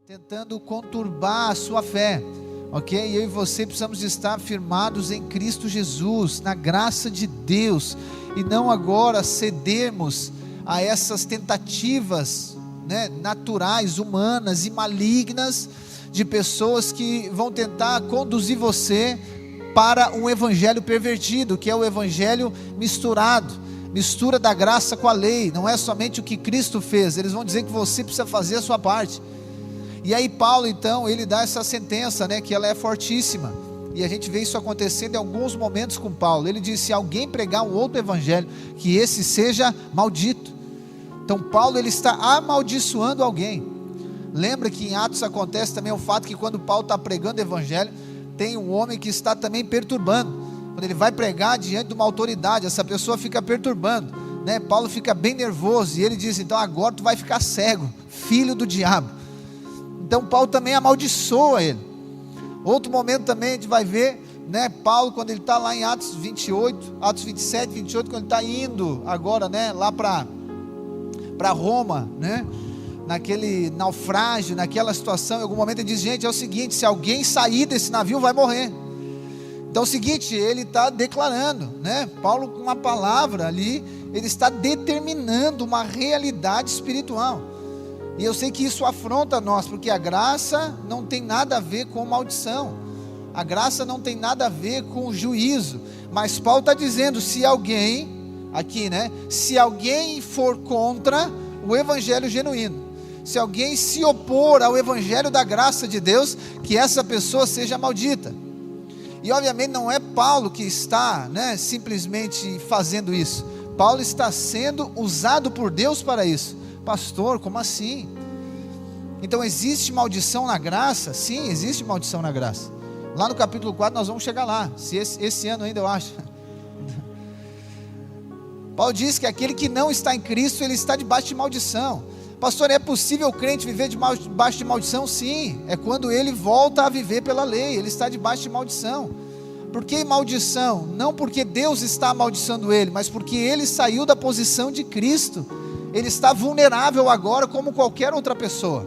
tentando conturbar a sua fé, ok? Eu e você precisamos estar firmados em Cristo Jesus, na graça de Deus, e não agora cedermos a essas tentativas, né, naturais, humanas e malignas, de pessoas que vão tentar conduzir você para um evangelho pervertido, que é o evangelho mistura da graça com a lei. Não é somente o que Cristo fez, eles vão dizer que você precisa fazer a sua parte. E aí Paulo então, ele dá essa sentença, né, que ela é fortíssima, e a gente vê isso acontecendo em alguns momentos com Paulo. Ele diz: se alguém pregar um outro evangelho, que esse seja maldito. Então Paulo, ele está amaldiçoando alguém. Lembra que em Atos acontece também o fato que quando Paulo está pregando o evangelho, tem um homem que está também perturbando. Quando ele vai pregar diante de uma autoridade, essa pessoa fica perturbando, né? Paulo fica bem nervoso, e ele diz: então agora tu vai ficar cego, filho do diabo. Então Paulo também amaldiçoa ele. Outro momento também a gente vai ver, né, Paulo, quando ele está lá em Atos 28, Atos 27, 28, quando ele está indo agora, né, lá para Roma, né, naquele naufrágio, naquela situação, em algum momento ele diz: gente, é o seguinte, se alguém sair desse navio vai morrer. Então é o seguinte, ele está declarando, né, Paulo com uma palavra ali, ele está determinando uma realidade espiritual. E eu sei que isso afronta nós, porque a graça não tem nada a ver com maldição, a graça não tem nada a ver com juízo, mas Paulo está dizendo: se alguém, aqui, né, se alguém for contra o evangelho genuíno, se alguém se opor ao evangelho da graça de Deus, que essa pessoa seja maldita. E obviamente não é Paulo que está, né, simplesmente fazendo isso. Paulo está sendo usado por Deus para isso. Pastor, como assim? Então existe maldição na graça? Sim, existe maldição na graça. Lá no capítulo 4 nós vamos chegar lá, se esse ano ainda, eu acho. Paulo diz que aquele que não está em Cristo, ele está debaixo de maldição. Pastor, é possível o crente viver debaixo de maldição? Sim, é quando ele volta a viver pela lei, ele está debaixo de maldição. Por que maldição? Não porque Deus está amaldiçoando ele, mas porque ele saiu da posição de Cristo. Ele está vulnerável agora como qualquer outra pessoa,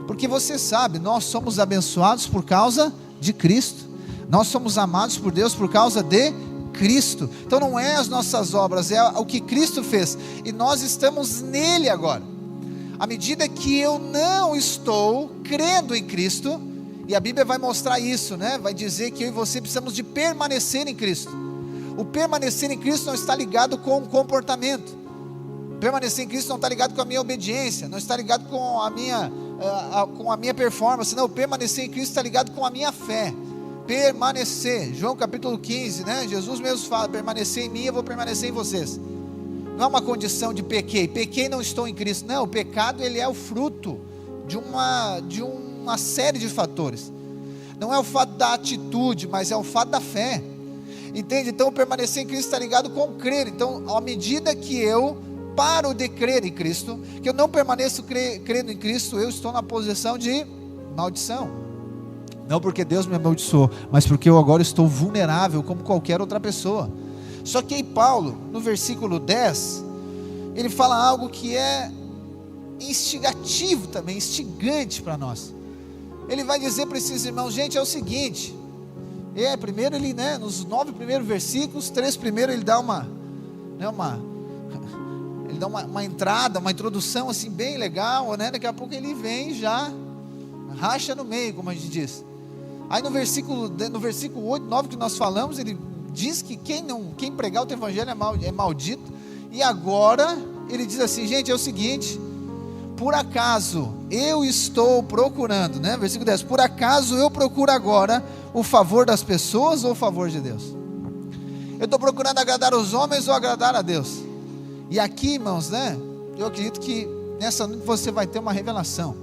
porque você sabe, nós somos abençoados por causa de Cristo, nós somos amados por Deus por causa de Cristo. Então não é as nossas obras, é o que Cristo fez, e nós estamos nele agora. À medida que eu não estou crendo em Cristo, e a Bíblia vai mostrar isso, né? Vai dizer que eu e você precisamos de permanecer em Cristo. O permanecer em Cristo não está ligado com o comportamento. Permanecer em Cristo não está ligado com a minha obediência, não está ligado com a minha performance, não. Permanecer em Cristo está ligado com a minha fé. Permanecer, João capítulo 15, né? Jesus mesmo fala: permanecer em mim, eu vou permanecer em vocês. Não é uma condição de pequei, não estou em Cristo. Não, o pecado, ele é o fruto de uma série de fatores. Não é o fato da atitude, mas é o fato da fé. Entende? Então permanecer em Cristo está ligado com crer. Então, à medida que eu paro de crer em Cristo, que eu não permaneço crendo em Cristo, eu estou na posição de maldição. Não porque Deus me amaldiçoou, mas porque eu agora estou vulnerável como qualquer outra pessoa. Só que aí Paulo, no versículo 10, ele fala algo que é instigativo também, instigante para nós. Ele vai dizer para esses irmãos: gente, é o seguinte, primeiro ele, né, nos 9 primeiros versículos, 3 primeiros ele dá uma entrada, uma introdução assim bem legal, né? Daqui a pouco ele vem já racha no meio, como a gente diz. Aí no versículo 8, 9 que nós falamos, ele diz que quem pregar o teu evangelho é maldito. E agora ele diz assim: gente, é o seguinte, por acaso eu estou procurando, né? Versículo 10, por acaso eu procuro agora o favor das pessoas ou o favor de Deus? Eu estou procurando agradar os homens ou agradar a Deus? E aqui, irmãos, né, eu acredito que nessa noite você vai ter uma revelação,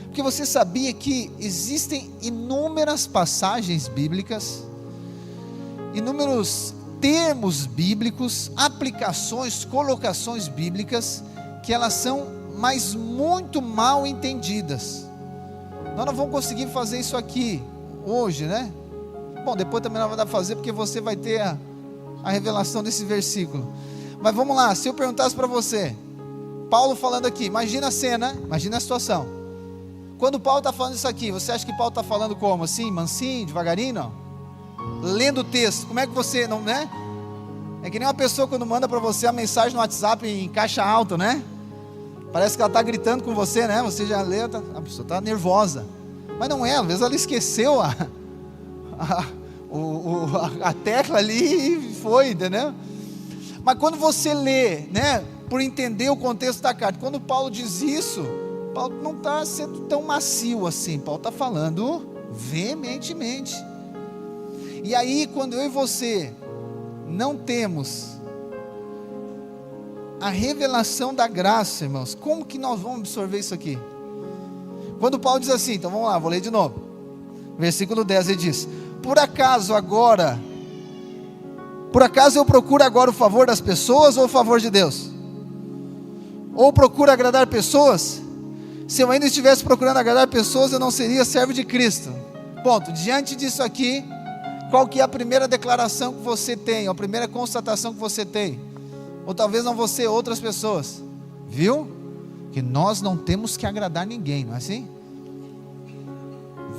porque você sabia que existem inúmeras passagens bíblicas, inúmeros termos bíblicos, aplicações, colocações bíblicas, que elas são mas muito mal entendidas. Nós não vamos conseguir fazer isso aqui hoje, né? Bom, depois também não vai dar para fazer, porque você vai ter a revelação desse versículo. Mas vamos lá, se eu perguntasse para você, Paulo falando aqui, imagina a cena, imagina a situação. Quando Paulo está falando isso aqui, você acha que Paulo está falando como? Assim, mansinho, devagarinho? Não. Lendo o texto, como é que você, não, né? É que nem uma pessoa quando manda para você a mensagem no WhatsApp em caixa alta, né? Parece que ela está gritando com você, né? Você já lê, a pessoa está nervosa. Mas não é, às vezes ela esqueceu a tecla ali e foi, entendeu? Mas quando você lê, né? Por entender o contexto da carta, quando Paulo diz isso, Paulo não está sendo tão macio assim. Paulo está falando veementemente. E aí, quando eu e você não temos a revelação da graça, irmãos, como que nós vamos absorver isso aqui? Quando Paulo diz assim, então vamos lá, vou ler de novo. Versículo 10, ele diz: por acaso eu procuro agora o favor das pessoas ou o favor de Deus? Ou procuro agradar pessoas? Se eu ainda estivesse procurando agradar pessoas, eu não seria servo de Cristo. Ponto. Diante disso aqui, qual que é a primeira declaração que você tem, a primeira constatação que você tem? Ou talvez não você, outras pessoas. Viu? Que nós não temos que agradar ninguém, não é assim?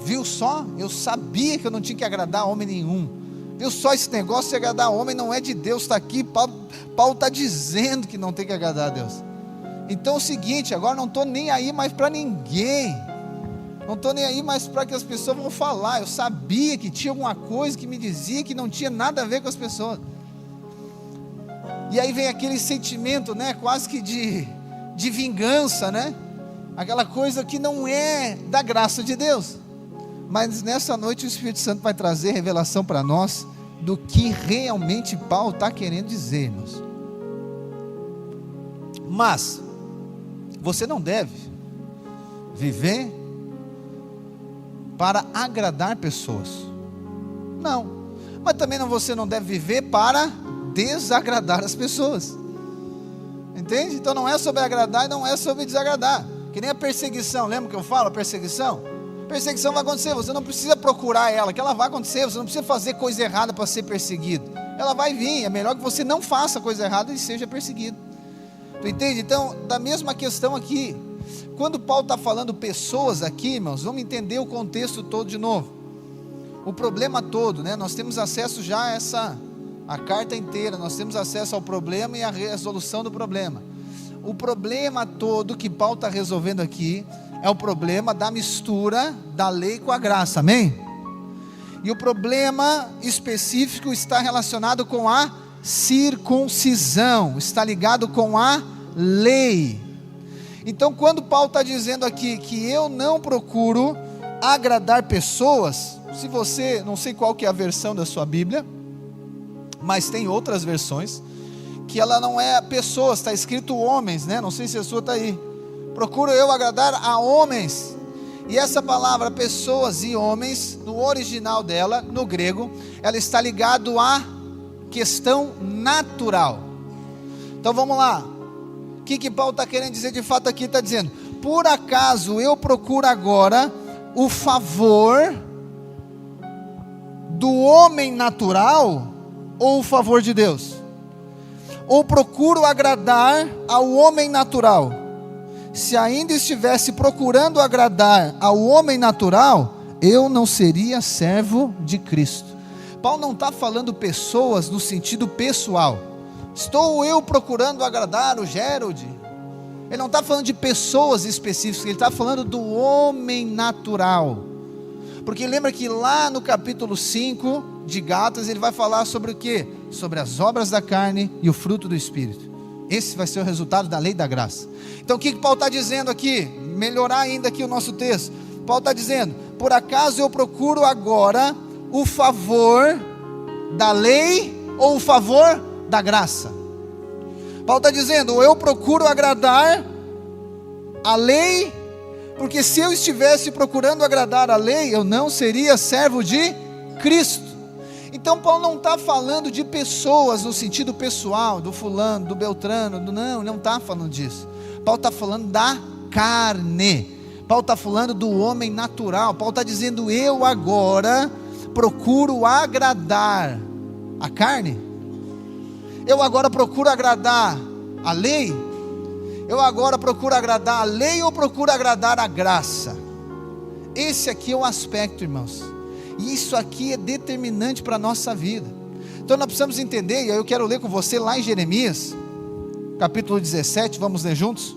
Viu só? Eu sabia que eu não tinha que agradar homem nenhum. Viu só, esse negócio de agradar homem não é de Deus, está aqui, Paulo está dizendo que não tem que agradar a Deus. Então é o seguinte, agora não estou nem aí mais para ninguém, não estou nem aí mais para que as pessoas vão falar. Eu sabia que tinha alguma coisa que me dizia que não tinha nada a ver com as pessoas. E aí vem aquele sentimento, né, quase que de vingança, né, aquela coisa que não é da graça de Deus. Mas nessa noite o Espírito Santo vai trazer revelação para nós do que realmente Paulo está querendo dizer, irmãos. Mas você não deve viver para agradar pessoas, não. Mas também você não deve viver para desagradar as pessoas, entende? Então não é sobre agradar e não é sobre desagradar. Que nem a perseguição, lembra que eu falo? A perseguição vai acontecer, você não precisa procurar ela, que ela vai acontecer. Você não precisa fazer coisa errada para ser perseguido, ela vai vir. É melhor que você não faça coisa errada e seja perseguido. Tu entende? Então, da mesma questão aqui, quando Paulo está falando pessoas aqui, irmãos, vamos entender o contexto todo de novo, o problema todo, né? Nós temos acesso já a carta inteira, nós temos acesso ao problema e à resolução do problema. O problema todo que Paulo está resolvendo aqui é o problema da mistura da lei com a graça, amém? E o problema específico está relacionado com a circuncisão, está ligado com a lei. Então, quando Paulo está dizendo aqui que eu não procuro agradar pessoas, se você, não sei qual que é a versão da sua Bíblia, mas tem outras versões, que ela não é pessoas, está escrito homens, né? Não sei se a sua está aí. Procuro eu agradar a homens. E essa palavra pessoas e homens, no original dela, no grego, ela está ligado à questão natural. Então vamos lá, o que Paulo está querendo dizer de fato aqui? Está dizendo, por acaso eu procuro agora o favor do homem natural ou o favor de Deus? Ou procuro agradar ao homem natural? Se ainda estivesse procurando agradar ao homem natural, eu não seria servo de Cristo. Paulo não está falando pessoas no sentido pessoal. Estou eu procurando agradar o Gerald? Ele não está falando de pessoas específicas, ele está falando do homem natural. Porque lembra que lá no capítulo 5 de Gálatas, ele vai falar sobre o quê? Sobre as obras da carne e o fruto do Espírito. Esse vai ser o resultado da lei da graça. Então o que Paulo está dizendo aqui? Melhorar ainda aqui o nosso texto. Paulo está dizendo, por acaso eu procuro agora o favor da lei ou o favor da graça? Paulo está dizendo, eu procuro agradar a lei, porque se eu estivesse procurando agradar a lei, eu não seria servo de Cristo. Então Paulo não está falando de pessoas no sentido pessoal, do fulano, do beltrano, não está falando disso. Paulo está falando da carne. Paulo está falando do homem natural. Paulo está dizendo, eu agora procuro agradar a carne? Eu agora procuro agradar a lei? Eu agora procuro agradar a lei ou procuro agradar a graça? Esse aqui é o aspecto, irmãos. E isso aqui é determinante para a nossa vida. Então nós precisamos entender, e aí eu quero ler com você lá em Jeremias, capítulo 17, vamos ler juntos?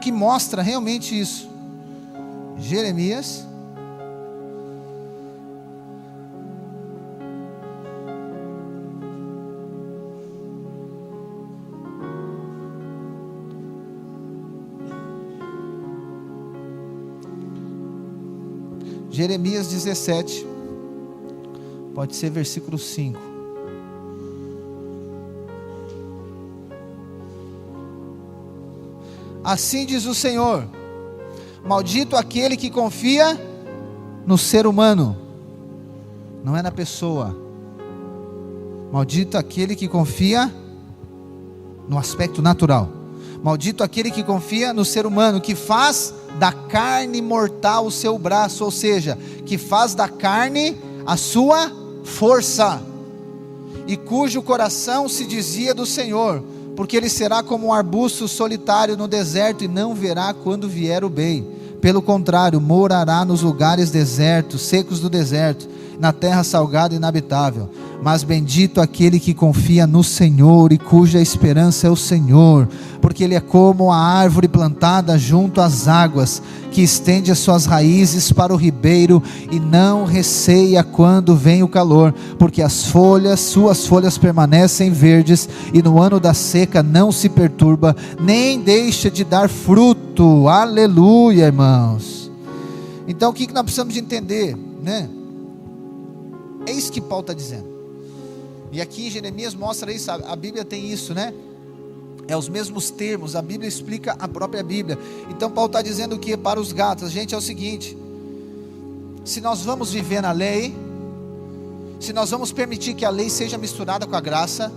Que mostra realmente isso. Jeremias. Jeremias 17, pode ser versículo 5. Assim diz o Senhor: maldito aquele que confia no ser humano, não é na pessoa. Maldito aquele que confia no aspecto natural. Maldito aquele que confia no ser humano, que faz da carne mortal o seu braço, ou seja, que faz da carne a sua força, e cujo coração se desvia do Senhor, porque ele será como um arbusto solitário no deserto, e não verá quando vier o bem. Pelo contrário, morará nos lugares desertos, secos do deserto, na terra salgada e inabitável. Mas bendito aquele que confia no Senhor, e cuja esperança é o Senhor, porque ele é como a árvore plantada junto às águas, que estende as suas raízes para o ribeiro, e não receia quando vem o calor, porque suas folhas permanecem verdes, e no ano da seca não se perturba, nem deixa de dar fruto. Aleluia, irmãos. Então o que nós precisamos de entender, né? É isso que Paulo está dizendo. E aqui Jeremias mostra isso, a Bíblia tem isso, né? É os mesmos termos, a Bíblia explica a própria Bíblia. Então Paulo está dizendo que para os Gálatas, gente, é o seguinte: se nós vamos viver na lei, se nós vamos permitir que a lei seja misturada com a graça,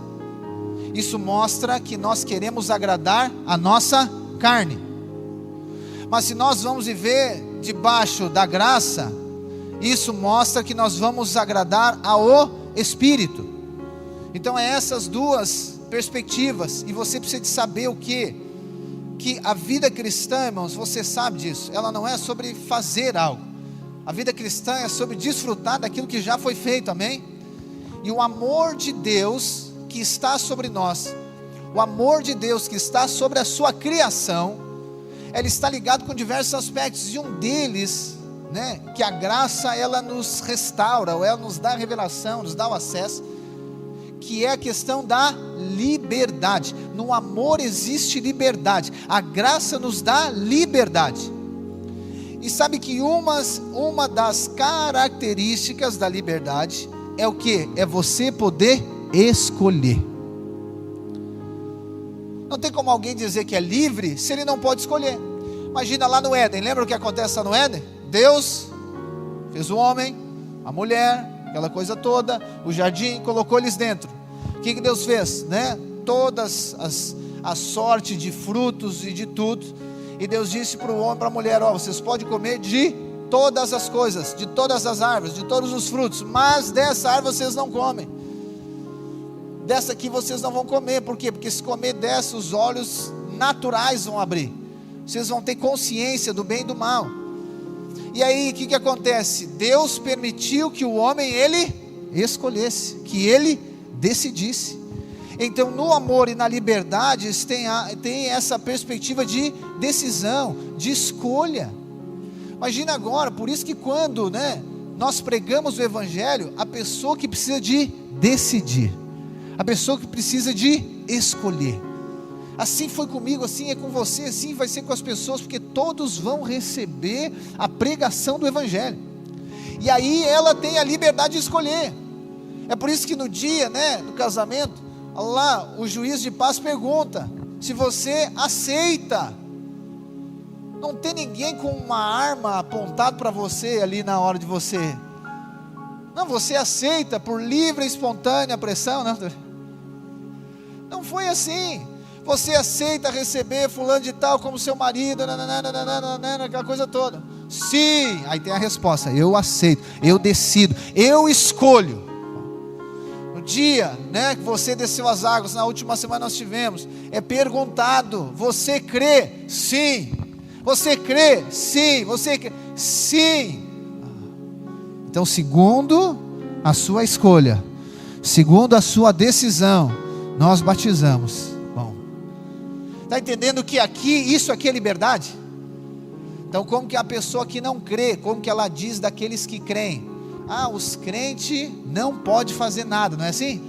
isso mostra que nós queremos agradar a nossa carne. Mas se nós vamos viver debaixo da graça, isso mostra que nós vamos agradar ao Espírito. Então é essas duas perspectivas, e você precisa de saber o que a vida cristã, irmãos, você sabe disso, ela não é sobre fazer algo. A vida cristã é sobre desfrutar daquilo que já foi feito, amém? E o amor de Deus que está sobre nós, o amor de Deus que está sobre a sua criação, ele está ligado com diversos aspectos, e um deles, né, que a graça ela nos restaura, ou ela nos dá a revelação, nos dá o acesso, que é a questão da liberdade. No amor existe liberdade, a graça nos dá liberdade. E sabe que uma das características da liberdade é o que? É você poder escolher. Não tem como alguém dizer que é livre se ele não pode escolher. Imagina lá no Éden, lembra o que acontece lá no Éden? Deus fez o homem, a mulher, aquela coisa toda, o jardim, colocou eles dentro. O que Deus fez? Né? Todas a sorte de frutos e de tudo. E Deus disse para o homem e para a mulher: ó, vocês podem comer de todas as coisas, de todas as árvores, de todos os frutos, mas dessa árvore vocês não comem. Dessa aqui vocês não vão comer. Por quê? Porque se comer dessa, os olhos naturais vão abrir. Vocês vão ter consciência do bem e do mal. E aí o que acontece? Deus permitiu que o homem ele escolhesse, que ele decidisse. Então no amor e na liberdade tem essa perspectiva de decisão, de escolha. Imagina agora, por isso que quando, né, nós pregamos o Evangelho, a pessoa que precisa de decidir, a pessoa que precisa de escolher. Assim foi comigo, assim é com você, assim vai ser com as pessoas, porque todos vão receber a pregação do Evangelho, e aí ela tem a liberdade de escolher. É por isso que no dia, né, do casamento, lá o juiz de paz pergunta se você aceita. Não tem ninguém com uma arma apontada para você ali na hora de você. Não, você aceita por livre e espontânea pressão, não? Não foi assim. Você aceita receber fulano de tal como seu marido, aquela coisa toda. Sim, aí tem a resposta: eu aceito, eu decido, eu escolho. No dia, né, que você desceu as águas, na última semana nós tivemos, é perguntado: você crê? Sim. Você crê? Sim. Você crê? Sim. Então, segundo a sua escolha, segundo a sua decisão, nós batizamos. Bom, está entendendo que isso aqui é liberdade? Então, como que a pessoa que não crê, como que ela diz daqueles que creem? Os crentes não podem fazer nada, não é assim?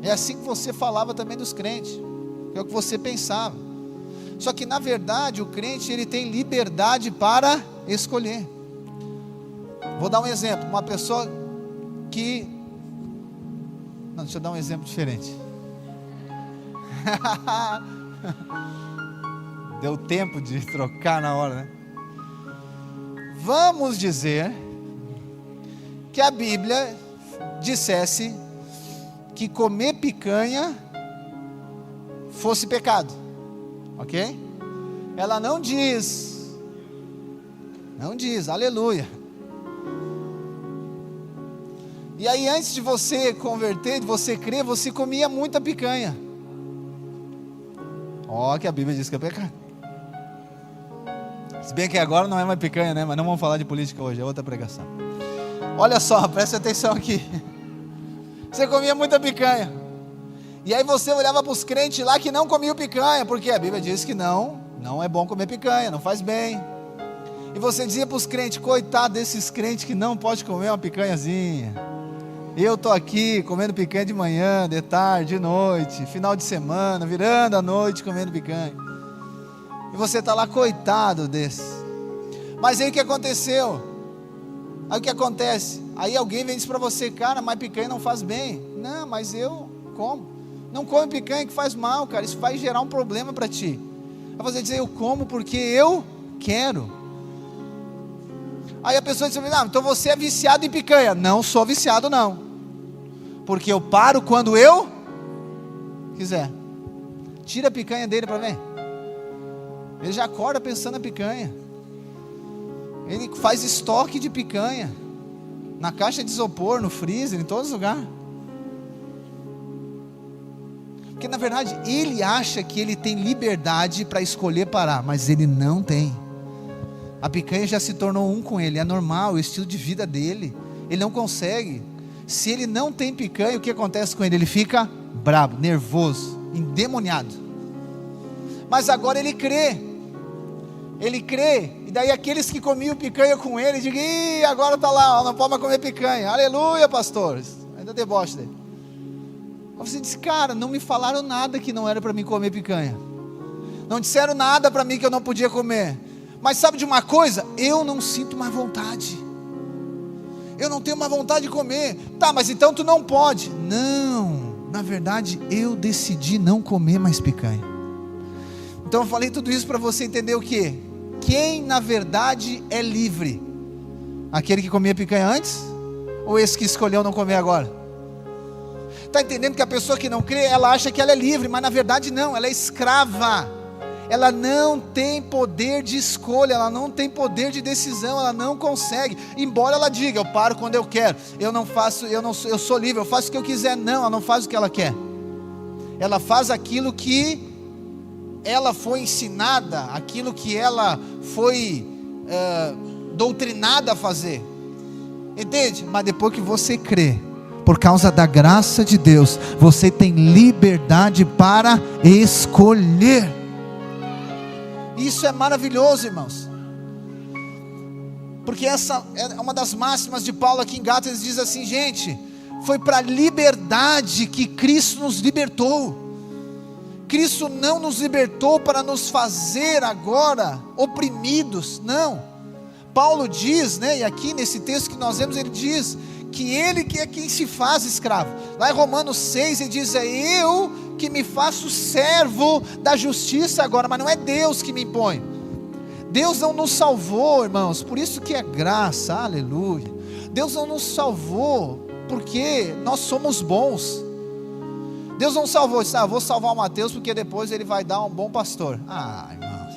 É assim que você falava também dos crentes, é o que você pensava. Só que na verdade o crente ele tem liberdade para escolher. Vou dar um exemplo, uma pessoa que... Não, deixa eu dar um exemplo diferente. Deu tempo de trocar na hora, né? Vamos dizer que a Bíblia dissesse que comer picanha fosse pecado, ok? Ela não diz, aleluia. E aí antes de você converter, de você crer, você comia muita picanha. Que a Bíblia diz que é pecado. Se bem que agora não é mais picanha, né? Mas não vamos falar de política hoje, é outra pregação. Olha só, preste atenção aqui. Você comia muita picanha. E aí você olhava para os crentes lá que não comiam picanha, porque a Bíblia diz que não é bom comer picanha, não faz bem. E você dizia para os crentes, coitado desses crentes que não pode comer uma picanhazinha. Eu estou aqui comendo picanha de manhã, de tarde, de noite, final de semana, virando a noite comendo picanha. E você está lá, coitado desse. Mas aí o que aconteceu? Aí o que acontece? Aí alguém vem e diz para você, cara, mas picanha não faz bem. Não, mas eu como. Não come picanha que faz mal, cara, isso vai gerar um problema para ti. Aí você diz, eu como porque eu quero. Aí a pessoa diz, então você é viciado em picanha. Não sou viciado não, porque eu paro quando eu quiser. Tira a picanha dele para ver. Ele já acorda pensando na picanha. Ele faz estoque de picanha na caixa de isopor, no freezer, em todos os lugares. Porque na verdade ele acha que ele tem liberdade para escolher parar, mas ele não tem. A picanha já se tornou um com ele, é normal, o estilo de vida dele. Ele não consegue. Se ele não tem picanha, o que acontece com ele? Ele fica bravo, nervoso, endemoniado. Mas agora ele crê. Ele crê, e daí aqueles que comiam picanha com ele, digam, agora está lá, não pode mais comer picanha, aleluia pastores, ainda deboche dele. Aí você diz, cara, não me falaram nada que não era para mim comer picanha, não disseram nada para mim que eu não podia comer, mas sabe de uma coisa, eu não sinto mais vontade, eu não tenho mais vontade de comer, tá, mas então tu não pode. Não, na verdade eu decidi não comer mais picanha. Então eu falei tudo isso para você entender o quê? Quem na verdade é livre? Aquele que comia picanha antes? Ou esse que escolheu não comer agora? Está entendendo que a pessoa que não crê, ela acha que ela é livre, mas na verdade não, ela é escrava. Ela não tem poder de escolha, ela não tem poder de decisão, ela não consegue. Embora ela diga, eu paro quando eu quero, eu sou livre, eu faço o que eu quiser. Não, ela não faz o que ela quer. Ela faz aquilo que ela foi ensinada, aquilo que ela foi doutrinada a fazer, entende? Mas depois que você crê, por causa da graça de Deus, você tem liberdade para escolher. Isso é maravilhoso, irmãos, porque essa é uma das máximas de Paulo aqui em Gálatas. Ele diz assim, gente, foi para a liberdade que Cristo nos libertou. Cristo não nos libertou para nos fazer agora oprimidos, não. Paulo diz, e aqui nesse texto que nós vemos, ele diz que ele que é quem se faz escravo. Lá em Romanos 6 ele diz, é eu que me faço servo da justiça agora, mas não é Deus que me impõe. Deus não nos salvou, irmãos, por isso que é graça, aleluia. Deus não nos salvou porque nós somos bons. Deus não salvou, disse, vou salvar o Mateus porque depois ele vai dar um bom pastor. Irmãos,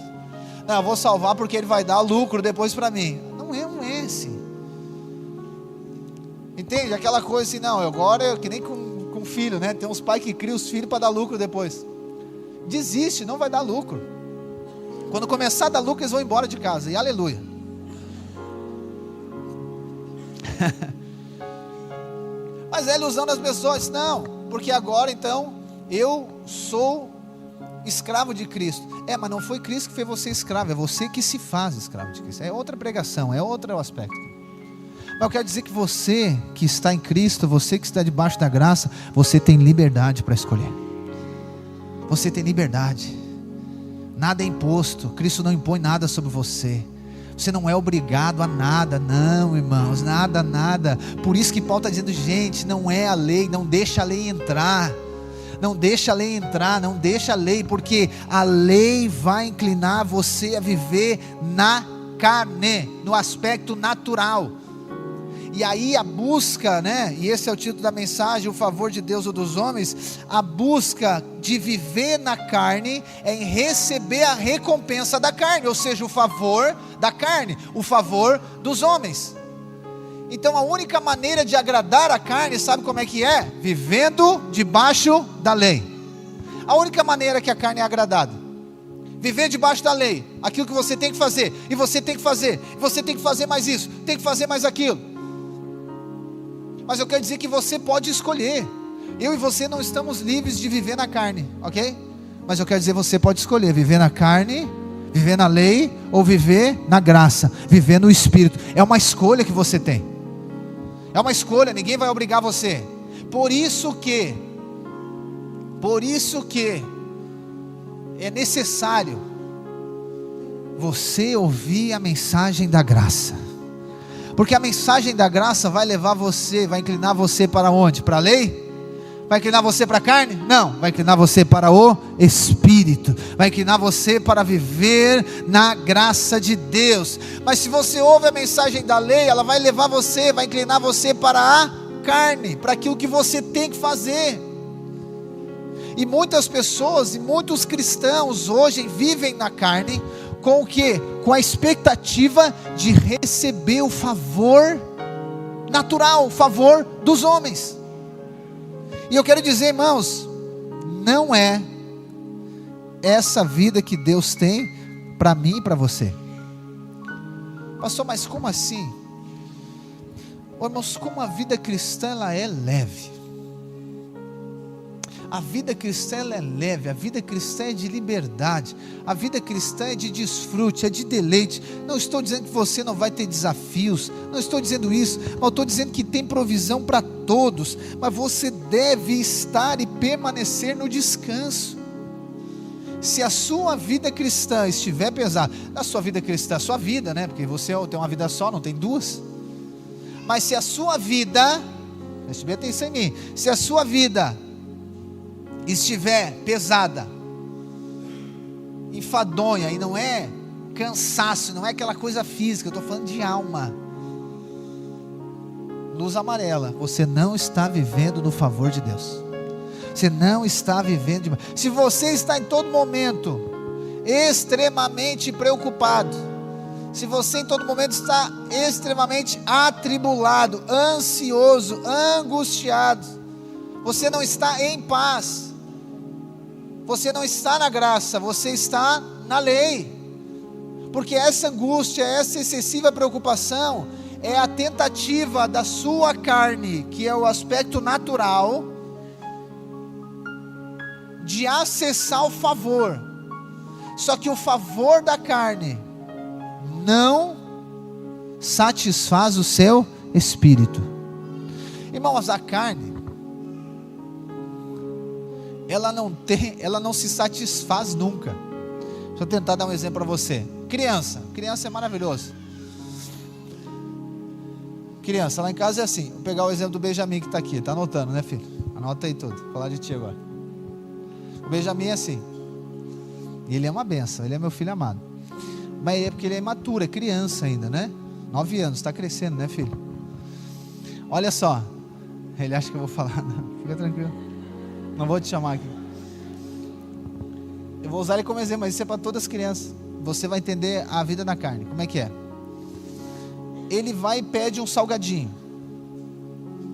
não, eu vou salvar porque ele vai dar lucro depois para mim. Não é assim. Entende? Aquela coisa assim, não, agora é que nem com filho, né? Tem uns pais que criam os filhos para dar lucro depois. Desiste, não vai dar lucro. Quando começar a dar lucro, eles vão embora de casa, e aleluia. Mas é ilusão das pessoas, não, porque agora então, eu sou escravo de Cristo. Mas não foi Cristo que fez você escravo, é você que se faz escravo de Cristo. É outra pregação, é outro aspecto. Mas eu quero dizer que você que está em Cristo, você que está debaixo da graça, você tem liberdade para escolher. Você tem liberdade. Nada é imposto. Cristo não impõe nada sobre você. Você não é obrigado a nada, não, irmãos, nada. Por isso que Paulo está dizendo, gente, não é a lei, não deixa a lei entrar. Não deixa a lei entrar, não deixa a lei, porque a lei vai inclinar você a viver na carne, no aspecto natural. E aí a busca, né? E esse é o título da mensagem, o favor de Deus ou dos homens. A busca de viver na carne é em receber a recompensa da carne, ou seja, o favor da carne, o favor dos homens. Então a única maneira de agradar a carne, sabe como é que é? Vivendo debaixo da lei. A única maneira que a carne é agradada, viver debaixo da lei, aquilo que você tem que fazer, e você tem que fazer, e você tem que fazer mais isso, tem que fazer mais aquilo. Mas eu quero dizer que você pode escolher. Eu e você não estamos livres de viver na carne, ok? Mas eu quero dizer, você pode escolher viver na carne, viver na lei, ou viver na graça, viver no Espírito. É uma escolha que você tem. É uma escolha, ninguém vai obrigar você. Por isso que é necessário você ouvir a mensagem da graça. Porque a mensagem da graça vai levar você, vai inclinar você para onde? Para a lei? Vai inclinar você para a carne? Não, vai inclinar você para o Espírito, vai inclinar você para viver na graça de Deus. Mas se você ouve a mensagem da lei, ela vai levar você, vai inclinar você para a carne, para aquilo que você tem que fazer. E muitas pessoas, e muitos cristãos hoje vivem na carne, com o que? Com a expectativa de receber o favor natural, o favor dos homens. E eu quero dizer, irmãos, não é essa vida que Deus tem para mim e para você. Pastor, mas como assim? Irmãos, como a vida cristã ela é leve. A vida cristã ela é leve, a vida cristã é de liberdade, a vida cristã é de desfrute, é de deleite. Não estou dizendo que você não vai ter desafios, não estou dizendo isso, mas eu estou dizendo que tem provisão para todos, mas você deve estar e permanecer no descanso. Se a sua vida cristã estiver pesada, a sua vida cristã, a sua vida, né? Porque você tem uma vida só, não tem duas. Mas se a sua vida, preste bem atenção em mim, se a sua vida estiver pesada, enfadonha, e não é cansaço, não é aquela coisa física, eu estou falando de alma, luz amarela, você não está vivendo no favor de Deus, você não está vivendo, se você está em todo momento extremamente preocupado, se você em todo momento está extremamente atribulado, ansioso, angustiado, você não está em paz, você não está na graça, você está na lei, porque essa angústia, essa excessiva preocupação, é a tentativa da sua carne, que é o aspecto natural, de acessar o favor, só que o favor da carne, não satisfaz o seu espírito. Irmãos, a carne, ela não se satisfaz nunca. Deixa eu tentar dar um exemplo para você. Criança é maravilhoso. Criança, lá em casa é assim. Vou pegar o exemplo do Benjamin que está aqui. Está anotando, né, filho? Anota aí tudo. Vou falar de ti agora. O Benjamin é assim. E ele é uma benção. Ele é meu filho amado. Mas é porque ele é imaturo, é criança ainda, né? 9 anos, está crescendo, né, filho? Olha só. Ele acha que eu vou falar. Não, fica tranquilo. Não vou te chamar aqui. Eu vou usar ele como exemplo, mas isso é para todas as crianças. Você vai entender a vida na carne. Como é que é? Ele vai e pede um salgadinho.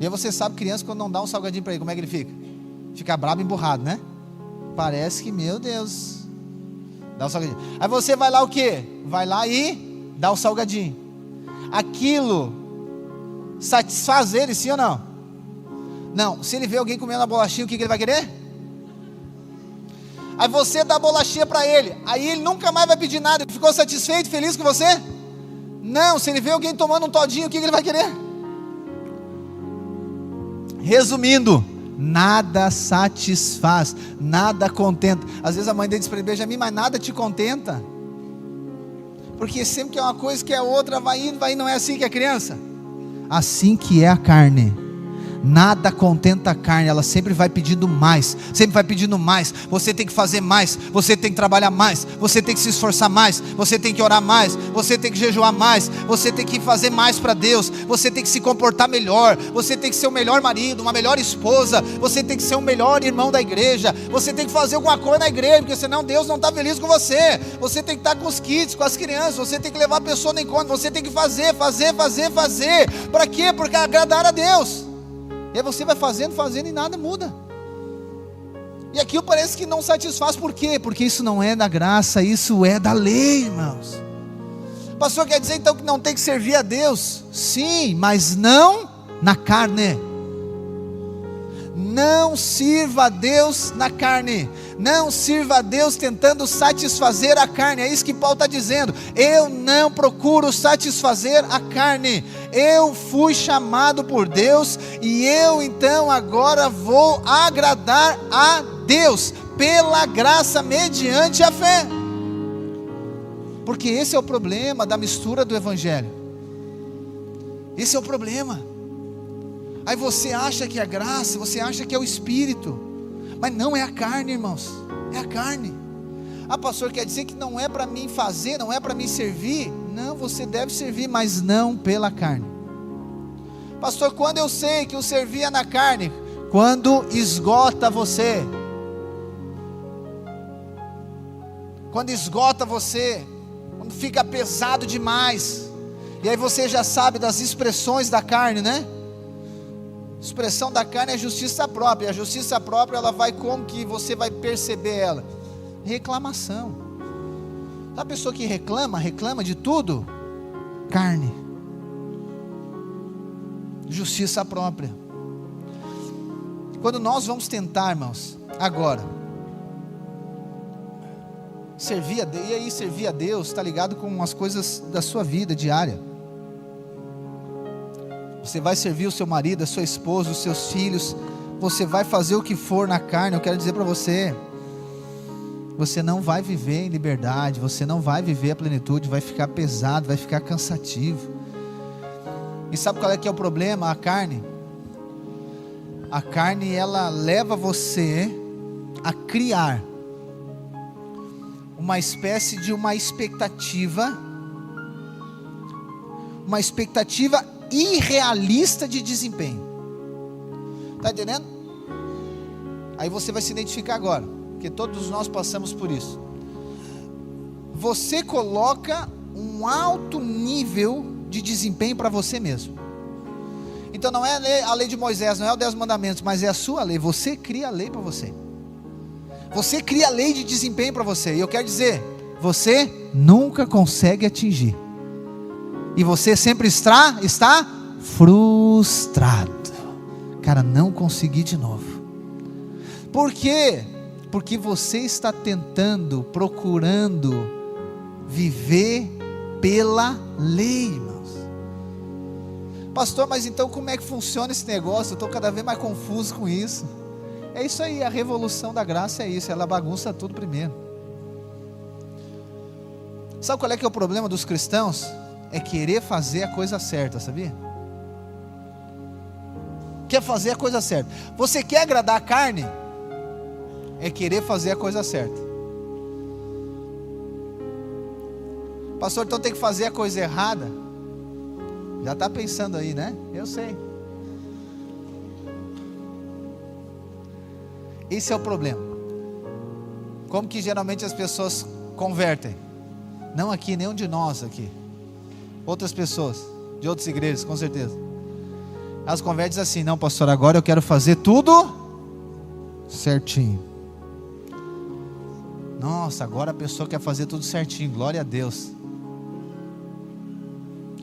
E aí você sabe, criança, quando não dá um salgadinho para ele, como é que ele fica? Fica bravo e emburrado, né? Parece que, meu Deus, Dá o salgadinho. Aí você vai lá o quê? Vai lá e dá o salgadinho. Aquilo satisfaz ele, sim ou não? Não. Se ele vê alguém comendo a bolachinha, o que ele vai querer? Aí você dá a bolachinha para ele. Aí ele nunca mais vai pedir nada. Ele ficou satisfeito, feliz com você? Não. Se ele vê alguém tomando um todinho, o que ele vai querer? Resumindo, nada satisfaz, nada contenta. Às vezes a mãe dele diz para ele: Benjamin, mas nada te contenta, porque sempre que é uma coisa que é outra, vai indo, não é assim que é criança? Assim que é a carne. Nada contenta a carne, ela sempre vai pedindo mais, sempre vai pedindo mais. Você tem que fazer mais, você tem que trabalhar mais, você tem que se esforçar mais, você tem que orar mais, você tem que jejuar mais, você tem que fazer mais para Deus, você tem que se comportar melhor, você tem que ser o melhor marido, uma melhor esposa, você tem que ser o melhor irmão da igreja, você tem que fazer alguma coisa na igreja, porque senão Deus não está feliz com você. Você tem que estar com os kids, com as crianças, você tem que levar a pessoa no encontro, você tem que fazer. Para quê? Porque agradar a Deus. E aí você vai fazendo e nada muda. E aquilo parece que não satisfaz. Por quê? Porque isso não é da graça, isso é da lei, irmãos. Pastor, quer dizer então que não tem que servir a Deus? Sim, mas não na carne. Não sirva a Deus na carne. Não sirva a Deus tentando satisfazer a carne. É isso que Paulo está dizendo. Eu não procuro satisfazer a carne. Eu fui chamado por Deus, e eu então agora vou agradar a Deus pela graça mediante a fé. Porque esse é o problema da mistura do evangelho. Esse é o problema. Aí você acha que é a graça, você acha que é o Espírito, mas não, é a carne, irmãos, é a carne. Ah, pastor, quer dizer que não é para mim fazer, não é para mim servir? Não, você deve servir, mas não pela carne. Pastor, quando eu sei que eu servia na carne? Quando esgota você. Quando esgota você, quando fica pesado demais, e aí você já sabe das expressões da carne, né? Expressão da carne é justiça própria. A justiça própria, ela vai, como que você vai perceber ela? Reclamação. Sabe a pessoa que reclama de tudo? Carne. Justiça própria. Quando nós vamos tentar, irmãos, agora servir a Deus, e aí servir a Deus está ligado com as coisas da sua vida diária. Você vai servir o seu marido, a sua esposa, os seus filhos, você vai fazer o que for na carne. Eu quero dizer para você, você não vai viver em liberdade, você não vai viver a plenitude, vai ficar pesado, vai ficar cansativo. E sabe qual é que é o problema? A carne, ela leva você a criar uma espécie de uma expectativa irrealista de desempenho. Está entendendo? Aí você vai se identificar agora, porque todos nós passamos por isso. Você coloca um alto nível de desempenho para você mesmo. Então não é a lei de Moisés, não é os 10 mandamentos, mas é a sua lei. Você cria a lei para você. Você cria a lei de desempenho para você. E eu quero dizer, você nunca consegue atingir. E você sempre está frustrado. Cara, não consegui de novo. Por quê? Porque você está procurando viver pela lei, irmãos. Pastor, mas então como é que funciona esse negócio? Eu estou cada vez mais confuso com isso. É isso aí, a revolução da graça é isso, ela bagunça tudo primeiro. Sabe qual é que é o problema dos cristãos? É querer fazer a coisa certa, sabia? Quer fazer a coisa certa. Você quer agradar a carne? É querer fazer a coisa certa. Pastor, então tem que fazer a coisa errada? Já está pensando aí, né? Eu sei. Esse é o problema. Como que geralmente as pessoas convertem? Não aqui, nenhum de nós aqui. Outras pessoas, de outras igrejas, com certeza. Elas convertem assim: não, pastor, agora eu quero fazer tudo certinho. Nossa, agora a pessoa quer fazer tudo certinho, glória a Deus.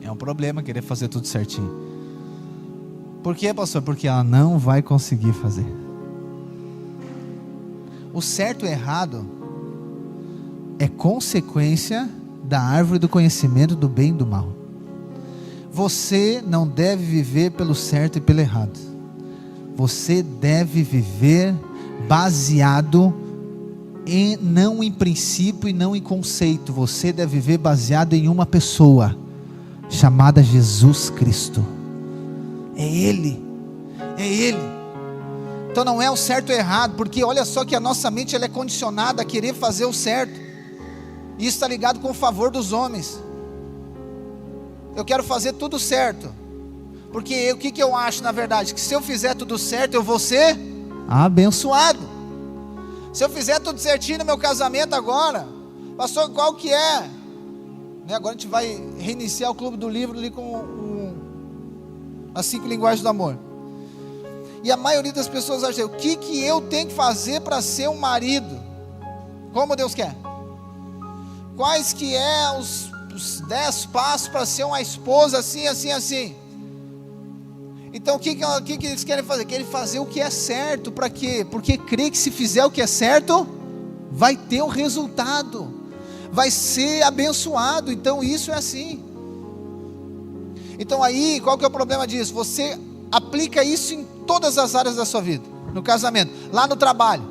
É um problema querer fazer tudo certinho. Por quê, pastor? Porque ela não vai conseguir fazer. O certo e o errado é consequência da árvore do conhecimento do bem e do mal. Você não deve viver pelo certo e pelo errado. Você deve viver baseado não em princípio e não em conceito. Você deve viver baseado em uma pessoa chamada Jesus Cristo. É Ele. É Ele. Então não é o certo ou errado, porque olha só que a nossa mente ela é condicionada a querer fazer o certo. E isso está ligado com o favor dos homens. Eu quero fazer tudo certo. Porque o que eu acho na verdade? Que se eu fizer tudo certo eu vou ser abençoado. Se eu fizer tudo certinho no meu casamento agora, pastor, qual que é? Agora a gente vai reiniciar o Clube do Livro ali com as 5 linguagens do amor. E a maioria das pessoas acha, o que eu tenho que fazer para ser um marido? Como Deus quer? Quais que é os 10 passos para ser uma esposa assim, assim, assim? Então o que eles querem fazer? Querem fazer o que é certo. Para quê? Porque crê que se fizer o que é certo, vai ter o resultado, vai ser abençoado. Então isso é assim. Então aí, qual que é o problema disso? Você aplica isso em todas as áreas da sua vida. No casamento, lá no trabalho.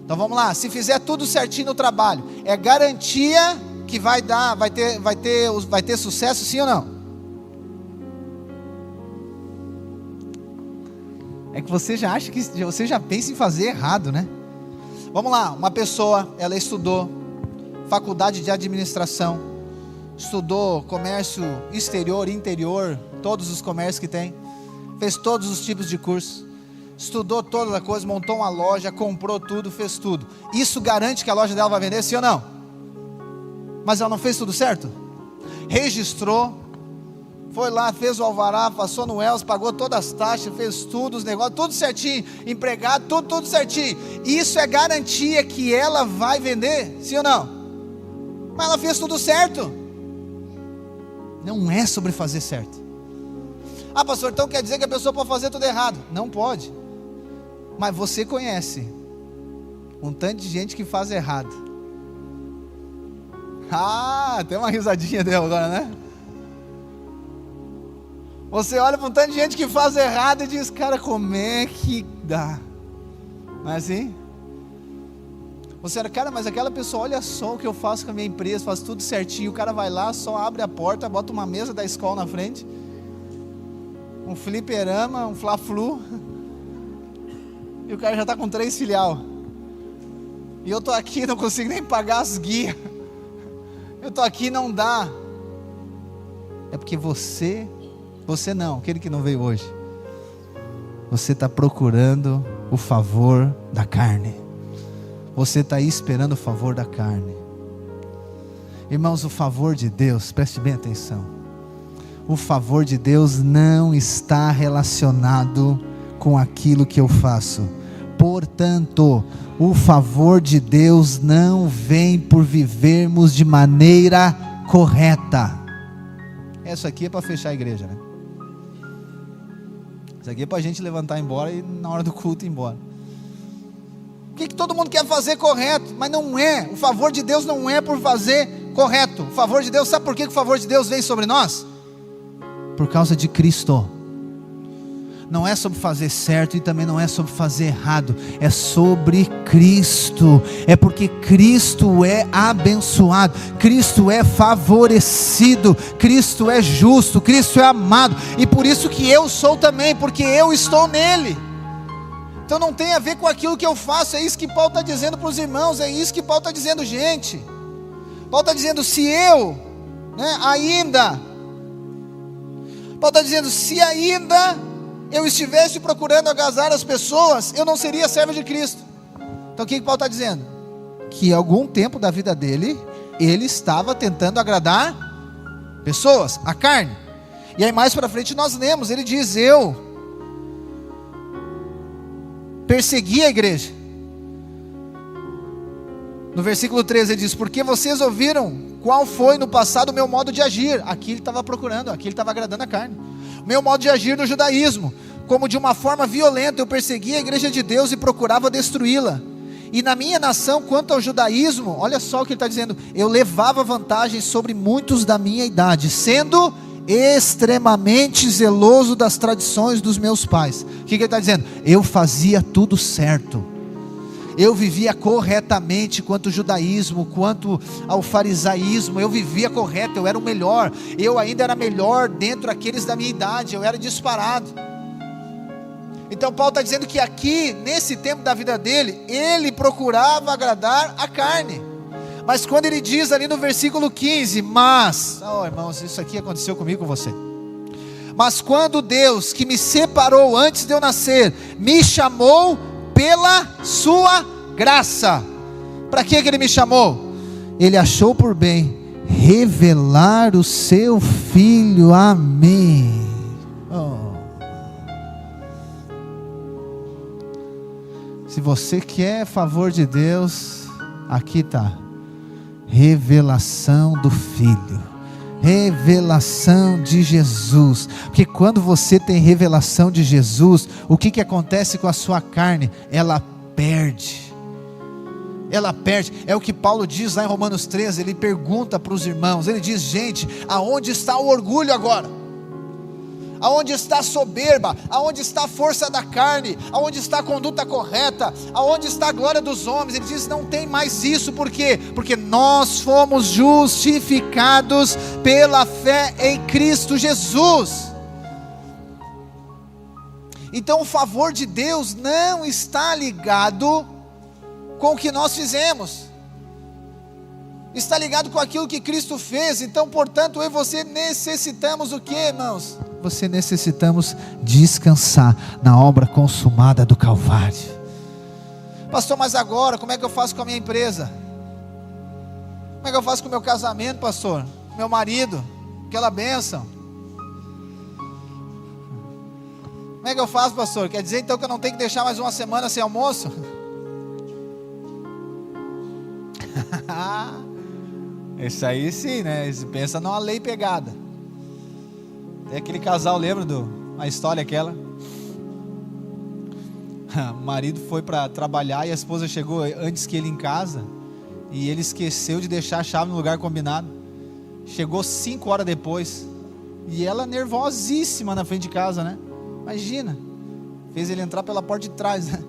Então vamos lá, se fizer tudo certinho no trabalho, é garantia que vai ter sucesso, sim ou não? É que você já acha que você já pensa em fazer errado, né? Vamos lá, uma pessoa, ela estudou faculdade de administração, estudou comércio exterior, interior, todos os comércios que tem, fez todos os tipos de cursos, estudou toda a coisa, montou uma loja, comprou tudo, fez tudo. Isso garante que a loja dela vai vender, sim ou não? Mas ela não fez tudo certo? Registrou, foi lá, fez o alvará, passou no Elcio, pagou todas as taxas, fez tudo, os negócios, tudo certinho, empregado, tudo certinho. Isso é garantia que ela vai vender, sim ou não? Mas ela fez tudo certo. Não é sobre fazer certo. Ah, pastor, então quer dizer que a pessoa pode fazer tudo errado? Não pode. Mas você conhece um tanto de gente que faz errado. Ah, tem uma risadinha dela agora, né? Você olha para um tanto de gente que faz errado e diz, cara, como é que dá? Não é assim? Você olha, cara, mas aquela pessoa, olha só o que eu faço com a minha empresa, faço tudo certinho. O cara vai lá, só abre a porta, bota uma mesa da escola na frente, um fliperama, um fla-flu, e o cara já está com 3 filial. E eu estou aqui, não consigo nem pagar as guias. Eu estou aqui, não dá. É porque você não, aquele que não veio hoje, você está procurando o favor da carne. Você está aí esperando o favor da carne. Irmãos, o favor de Deus, preste bem atenção. O favor de Deus não está relacionado com aquilo que eu faço. Portanto, o favor de Deus não vem por vivermos de maneira correta. Isso aqui é para fechar a igreja, né? Isso aqui é para a gente levantar e ir embora e na hora do culto ir embora. O que todo mundo quer fazer correto? Mas não é. O favor de Deus não é por fazer correto. O favor de Deus, sabe por que o favor de Deus vem sobre nós? Por causa de Cristo. Não é sobre fazer certo e também não é sobre fazer errado. É sobre Cristo. É porque Cristo é abençoado, Cristo é favorecido, Cristo é justo, Cristo é amado. E por isso que eu sou também, porque eu estou nele. Então não tem a ver com aquilo que eu faço. É isso que Paulo está dizendo para os irmãos. É isso que Paulo está dizendo, gente. Paulo está dizendo, se eu, Paulo está dizendo, se ainda eu estivesse procurando agasalhar as pessoas, eu não seria servo de Cristo. Então o que Paulo está dizendo? Que em algum tempo da vida dele, ele estava tentando agradar pessoas, a carne. E aí mais para frente nós lemos, ele diz, eu persegui a igreja. No versículo 13 ele diz: porque vocês ouviram qual foi no passado o meu modo de agir. Aqui ele estava procurando, aqui ele estava agradando a carne. Meu modo de agir no judaísmo, como de uma forma violenta eu perseguia a igreja de Deus e procurava destruí-la. E na minha nação, quanto ao judaísmo, olha só o que ele está dizendo: eu levava vantagem sobre muitos da minha idade, sendo extremamente zeloso das tradições dos meus pais. O que ele está dizendo? Eu fazia tudo certo, eu vivia corretamente quanto ao judaísmo, quanto ao farisaísmo, eu vivia correto, eu era o melhor, eu ainda era melhor dentro daqueles da minha idade, eu era disparado. Então Paulo está dizendo que aqui, nesse tempo da vida dele, ele procurava agradar a carne. Mas quando ele diz ali no versículo 15, mas, irmãos, isso aqui aconteceu comigo, com você. Mas quando Deus, que me separou antes de eu nascer, me chamou pela sua graça. Para que ele me chamou? Ele achou por bem revelar o seu Filho a mim. Se você quer favor de Deus, aqui está: revelação do Filho, revelação de Jesus. Porque quando você tem revelação de Jesus, o que acontece com a sua carne? Ela perde. Ela perde. É o que Paulo diz lá em Romanos 13. Ele pergunta para os irmãos, ele diz: gente, aonde está o orgulho agora? Aonde está a soberba? Aonde está a força da carne? Aonde está a conduta correta? Aonde está a glória dos homens? Ele diz: não tem mais isso. Por quê? Porque nós fomos justificados pela fé em Cristo Jesus. Então o favor de Deus não está ligado com o que nós fizemos, está ligado com aquilo que Cristo fez. Então, portanto, eu e você necessitamos o que, irmãos? Você necessitamos descansar na obra consumada do Calvário. Pastor, mas agora, como é que eu faço com a minha empresa? Como é que eu faço com o meu casamento, pastor? Meu marido, aquela bênção. Como é que eu faço, pastor? Quer dizer então que eu não tenho que deixar mais uma semana sem almoço? Isso aí sim, né? Pensa numa lei pegada. Tem aquele casal, lembra a história aquela? O marido foi para trabalhar e a esposa chegou antes que ele em casa, e ele esqueceu de deixar a chave no lugar combinado. Chegou 5 horas depois, e ela nervosíssima na frente de casa, né? Imagina, fez ele entrar pela porta de trás, né?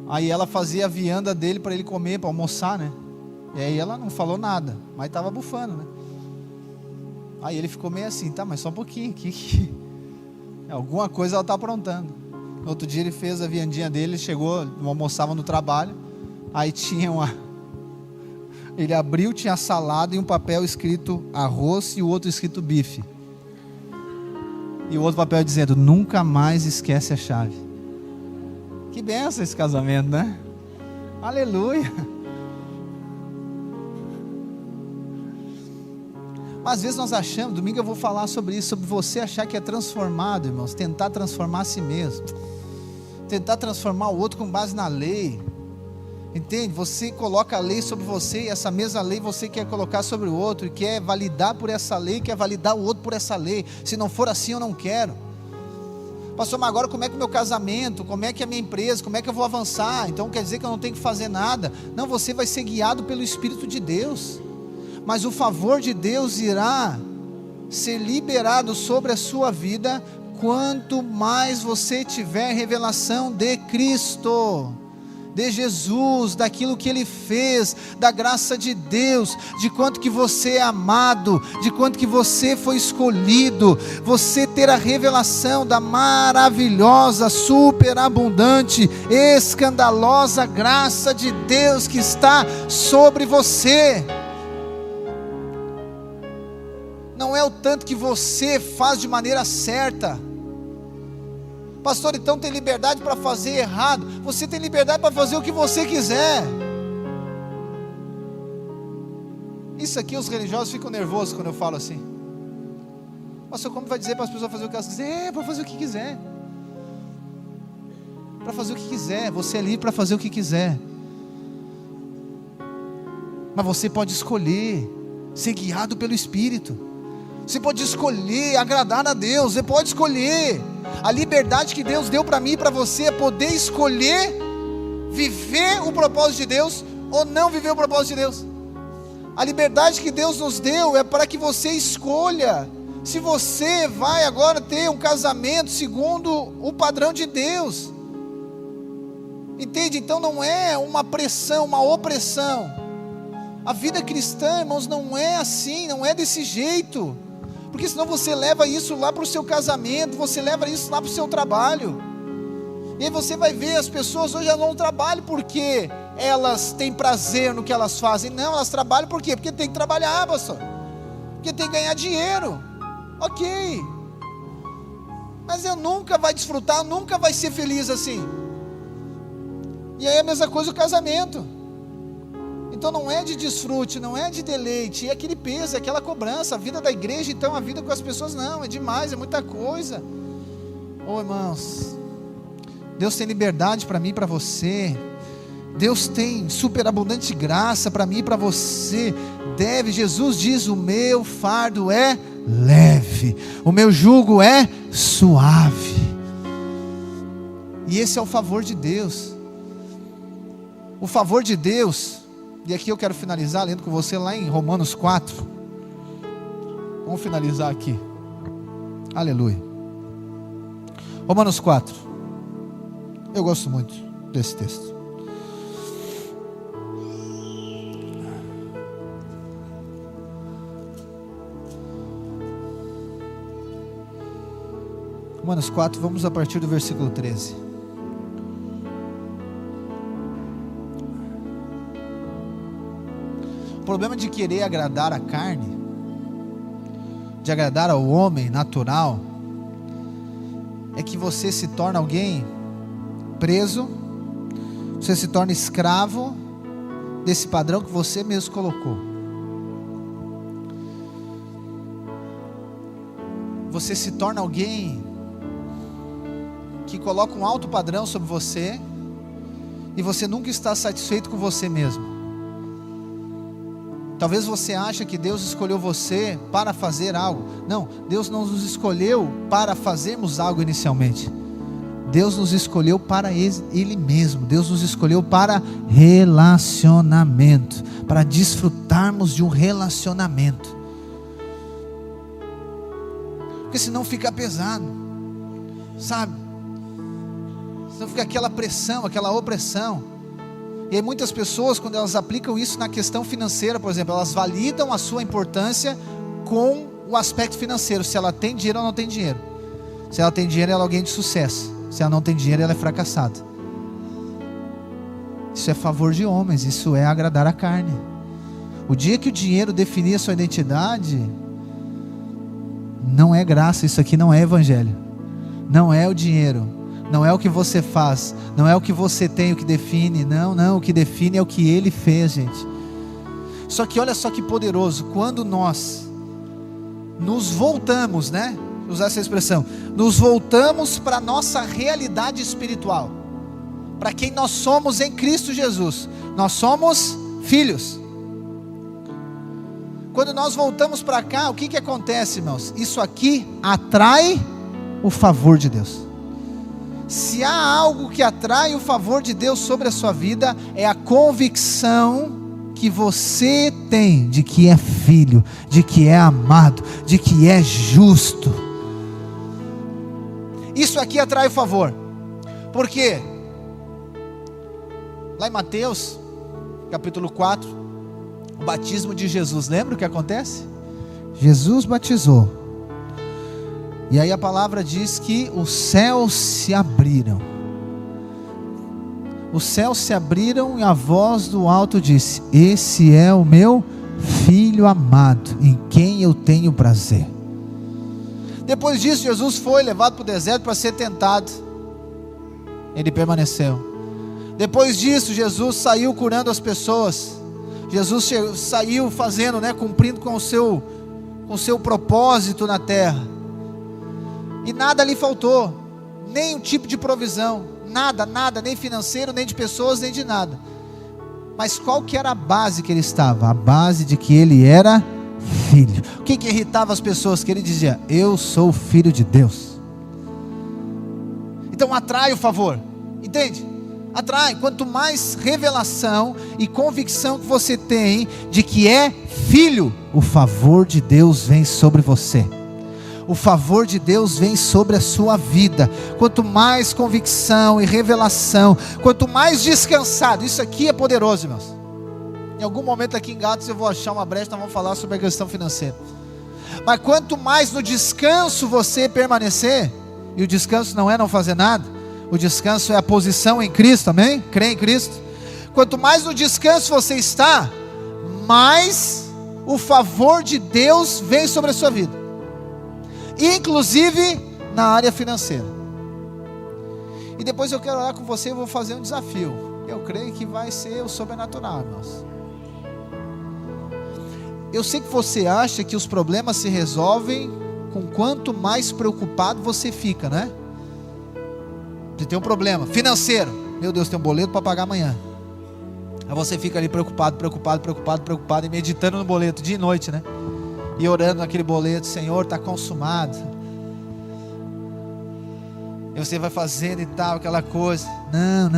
Aí ela fazia a vianda dele para ele comer, para almoçar, né? E aí ela não falou nada, mas estava bufando, né? Aí ele ficou meio assim: tá, mas só um pouquinho, alguma coisa ela está aprontando. No outro dia ele fez a viandinha dele, chegou, almoçava no trabalho, aí tinha ele abriu, tinha salada e um papel escrito arroz e o outro escrito bife. E o outro papel dizendo: nunca mais esquece a chave. Que benção esse casamento, né? Aleluia. Mas às vezes nós achamos, domingo eu vou falar sobre isso, sobre você achar que é transformado, irmãos, tentar transformar a si mesmo, tentar transformar o outro com base na lei, entende? Você coloca a lei sobre você, e essa mesma lei você quer colocar sobre o outro, e quer validar por essa lei, quer validar o outro por essa lei. Se não for assim, eu não quero. Pastor, mas agora como é que o meu casamento, como é que é a minha empresa, como é que eu vou avançar? Então quer dizer que eu não tenho que fazer nada? Não, você vai ser guiado pelo Espírito de Deus. Mas o favor de Deus irá ser liberado sobre a sua vida quanto mais você tiver revelação de Cristo, de Jesus, daquilo que Ele fez, da graça de Deus, de quanto que você é amado, de quanto que você foi escolhido. Você ter a revelação da maravilhosa, superabundante, escandalosa graça de Deus que está sobre você. Não é o tanto que você faz de maneira certa. Pastor, então tem liberdade para fazer errado? Você tem liberdade para fazer o que você quiser. Isso aqui os religiosos ficam nervosos quando eu falo assim. Pastor, como vai dizer para as pessoas fazer o que elas quiserem? É, para fazer o que quiser. Para fazer o que quiser. Você é livre para fazer o que quiser. Mas você pode escolher ser guiado pelo Espírito. Você pode escolher agradar a Deus. Você pode escolher. A liberdade que Deus deu para mim e para você é poder escolher viver o propósito de Deus ou não viver o propósito de Deus. A liberdade que Deus nos deu é para que você escolha se você vai agora ter um casamento segundo o padrão de Deus. Entende? Então não é uma pressão, uma opressão. A vida cristã, irmãos, não é assim, não é desse jeito. Porque senão você leva isso lá para o seu casamento, você leva isso lá para o seu trabalho. E aí você vai ver, as pessoas hoje elas não trabalham porque elas têm prazer no que elas fazem. Não, elas trabalham por quê? Porque tem que trabalhar, pastor. Porque tem que ganhar dinheiro. Ok. Mas eu nunca vai desfrutar, nunca vai ser feliz assim. E aí a mesma coisa o casamento. Então não é de desfrute, não é de deleite, é aquele peso, é aquela cobrança. A vida da igreja, então, a vida com as pessoas, não, é demais, é muita coisa. Oh, irmãos, Deus tem liberdade para mim e para você. Deus tem superabundante graça para mim e para você. Jesus diz: o meu fardo é leve, o meu jugo é suave. E esse é o favor de Deus. O favor de Deus, e aqui eu quero finalizar lendo com você lá em Romanos 4. Vamos finalizar aqui. Aleluia. Romanos 4. Eu gosto muito desse texto. Romanos 4, vamos a partir do versículo 13. O problema de querer agradar a carne, de agradar ao homem natural, é que você se torna alguém preso, você se torna escravo desse padrão que você mesmo colocou. Você se torna alguém que coloca um alto padrão sobre você e você nunca está satisfeito com você mesmo. Talvez você ache que Deus escolheu você para fazer algo. Não, Deus não nos escolheu para fazermos algo inicialmente. Deus nos escolheu para Ele mesmo. Deus nos escolheu para relacionamento, para desfrutarmos de um relacionamento. Porque senão fica pesado, sabe? Senão fica aquela pressão, aquela opressão. E aí muitas pessoas, quando elas aplicam isso na questão financeira, por exemplo, elas validam a sua importância com o aspecto financeiro, se ela tem dinheiro ou não tem dinheiro. Se ela tem dinheiro, ela é alguém de sucesso. Se ela não tem dinheiro, ela é fracassada. Isso é favor de homens, isso é agradar a carne. O dia que o dinheiro definir a sua identidade, não é graça, isso aqui não é evangelho. Não é o dinheiro. Não é o que você faz, não é o que você tem o que define, não, o que define é o que Ele fez, gente. Só que olha só que poderoso, quando nós nos voltamos, né, usar essa expressão, nos voltamos para a nossa realidade espiritual, para quem nós somos em Cristo Jesus, nós somos filhos. Quando nós voltamos para cá, o que acontece, irmãos? Isso aqui atrai o favor de Deus. Se há algo que atrai o favor de Deus sobre a sua vida, é a convicção que você tem de que é filho, de que é amado, de que é justo. Isso aqui atrai o favor. Por quê? Lá em Mateus, capítulo 4, o batismo de Jesus, lembra o que acontece? Jesus batizou. E aí a palavra diz que os céus se abriram. Os céus se abriram e a voz do alto disse: esse é o meu filho amado, em quem eu tenho prazer. Depois disso, Jesus foi levado para o deserto para ser tentado. Ele permaneceu. Depois disso, Jesus saiu curando as pessoas. Jesus saiu fazendo, cumprindo com o seu propósito na terra. E nada lhe faltou, nenhum tipo de provisão, nada, nem financeiro, nem de pessoas, nem de nada. Mas qual que era a base que ele estava? A base de que ele era filho. O que irritava as pessoas? Que ele dizia: eu sou filho de Deus. Então atrai o favor, entende? Atrai. Quanto mais revelação e convicção que você tem de que é filho, o favor de Deus vem sobre você. O favor de Deus vem sobre a sua vida. Quanto mais convicção e revelação, quanto mais descansado, isso aqui é poderoso, irmãos. Em algum momento aqui em Gatos eu vou achar uma brecha, nós vamos falar sobre a questão financeira. Mas quanto mais no descanso você permanecer, e o descanso não é não fazer nada, o descanso é a posição em Cristo, amém? Crê em Cristo. Quanto mais no descanso você está, mais o favor de Deus vem sobre a sua vida. Inclusive na área financeira. E depois eu quero orar com você e vou fazer um desafio. Eu creio que vai ser o sobrenatural, irmãos. Eu sei que você acha que os problemas se resolvem com quanto mais preocupado você fica, né? Você tem um problema financeiro. Meu Deus, tem um boleto para pagar amanhã. Aí você fica ali preocupado e meditando no boleto dia e noite, né? E orando naquele boleto: Senhor, está consumado. E você vai fazendo e tal, aquela coisa. Não.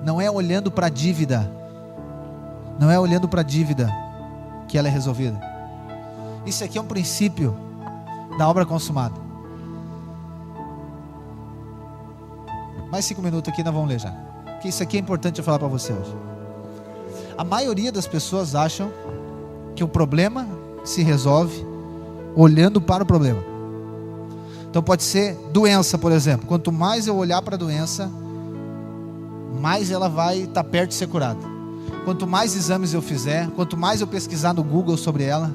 Não é olhando para a dívida. Não é olhando para a dívida que ela é resolvida. Isso aqui é um princípio da obra consumada. Mais 5 minutos aqui, nós vamos ler já. Porque isso aqui é importante eu falar para você hoje. A maioria das pessoas acham que o problema se resolve olhando para o problema. Então pode ser doença, por exemplo. Quanto mais eu olhar para a doença, mais ela vai estar perto de ser curada. Quanto mais exames eu fizer, quanto mais eu pesquisar no Google sobre ela,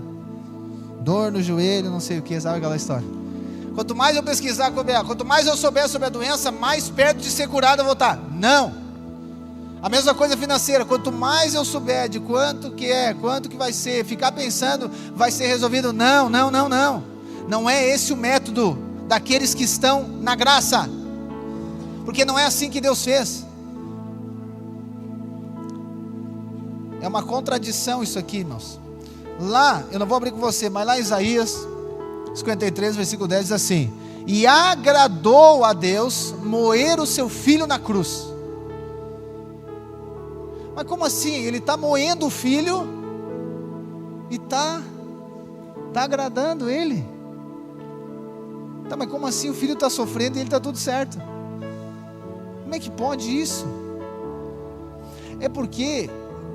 dor no joelho, não sei o que, sabe aquela história? Quanto mais eu pesquisar sobre ela, quanto mais eu souber sobre a doença, mais perto de ser curada eu vou estar. Não! A mesma coisa financeira. Quanto mais eu souber de quanto que é, quanto que vai ser, ficar pensando vai ser resolvido. Não. Não é esse o método daqueles que estão na graça. Porque não é assim que Deus fez. É uma contradição isso aqui, irmãos. Lá, eu não vou abrir com você, mas lá em Isaías 53, versículo 10 diz assim: e agradou a Deus moer o seu filho na cruz. Mas como assim? Ele está moendo o filho e está agradando ele. Tá, mas como assim? O filho está sofrendo e ele está tudo certo. Como é que pode isso? É porque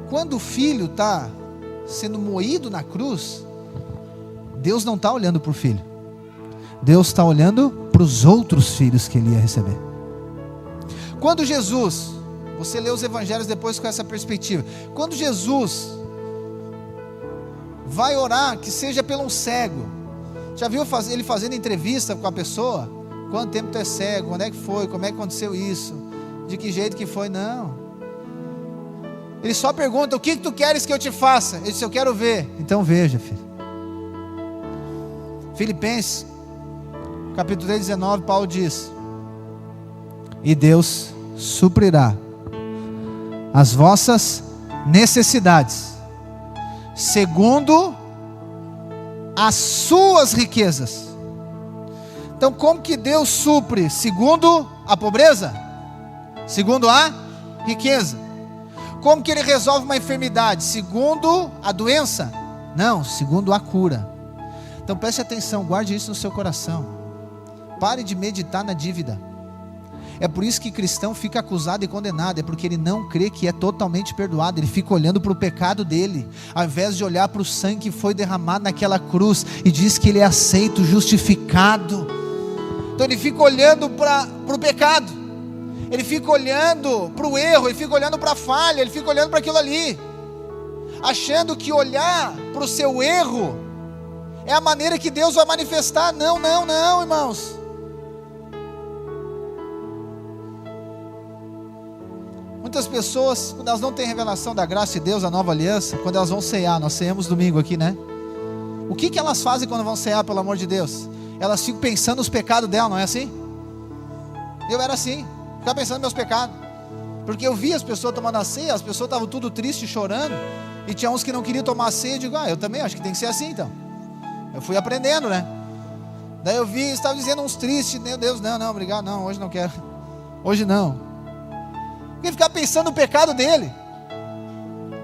quando o filho está sendo moído na cruz, Deus não está olhando para o filho. Deus está olhando para os outros filhos que ele ia receber. Quando Jesus... Você lê os evangelhos depois com essa perspectiva. Quando Jesus vai orar, que seja pelo um cego. Já viu ele fazendo entrevista com a pessoa? Quanto tempo tu é cego? Onde é que foi? Como é que aconteceu isso? De que jeito que foi? Não. Ele só pergunta: o que tu queres que eu te faça? Ele disse: eu quero ver. Então veja, filho. Filipenses capítulo 3, 19, Paulo diz: e Deus suprirá as vossas necessidades, segundo as suas riquezas. Então como que Deus supre? Segundo a pobreza? Segundo a riqueza. Como que Ele resolve uma enfermidade? Segundo a doença? Não, segundo a cura. Então preste atenção, guarde isso no seu coração. Pare de meditar na dívida. É por isso que cristão fica acusado e condenado. É porque ele não crê que é totalmente perdoado. Ele fica olhando para o pecado dele, ao invés de olhar para o sangue que foi derramado naquela cruz, e diz que ele é aceito, justificado. Então ele fica olhando para o pecado, ele fica olhando para o erro, ele fica olhando para a falha, ele fica olhando para aquilo ali, achando que olhar para o seu erro é a maneira que Deus vai manifestar. Não, irmãos. Muitas pessoas, quando elas não têm revelação da graça de Deus, a nova aliança, quando elas vão cear, nós ceamos domingo aqui, né? O que elas fazem quando vão cear, pelo amor de Deus? Elas ficam pensando nos pecados dela, não é assim? Eu era assim. Ficava pensando nos meus pecados. Porque eu vi as pessoas tomando a ceia, as pessoas estavam tudo tristes, chorando, e tinha uns que não queriam tomar a ceia. Eu digo, eu também acho que tem que ser assim então. Eu fui aprendendo, né? Daí eu vi, estava dizendo uns tristes, meu Deus, não, obrigado, não, hoje não quero. Hoje não. Porque ficar pensando no pecado dele,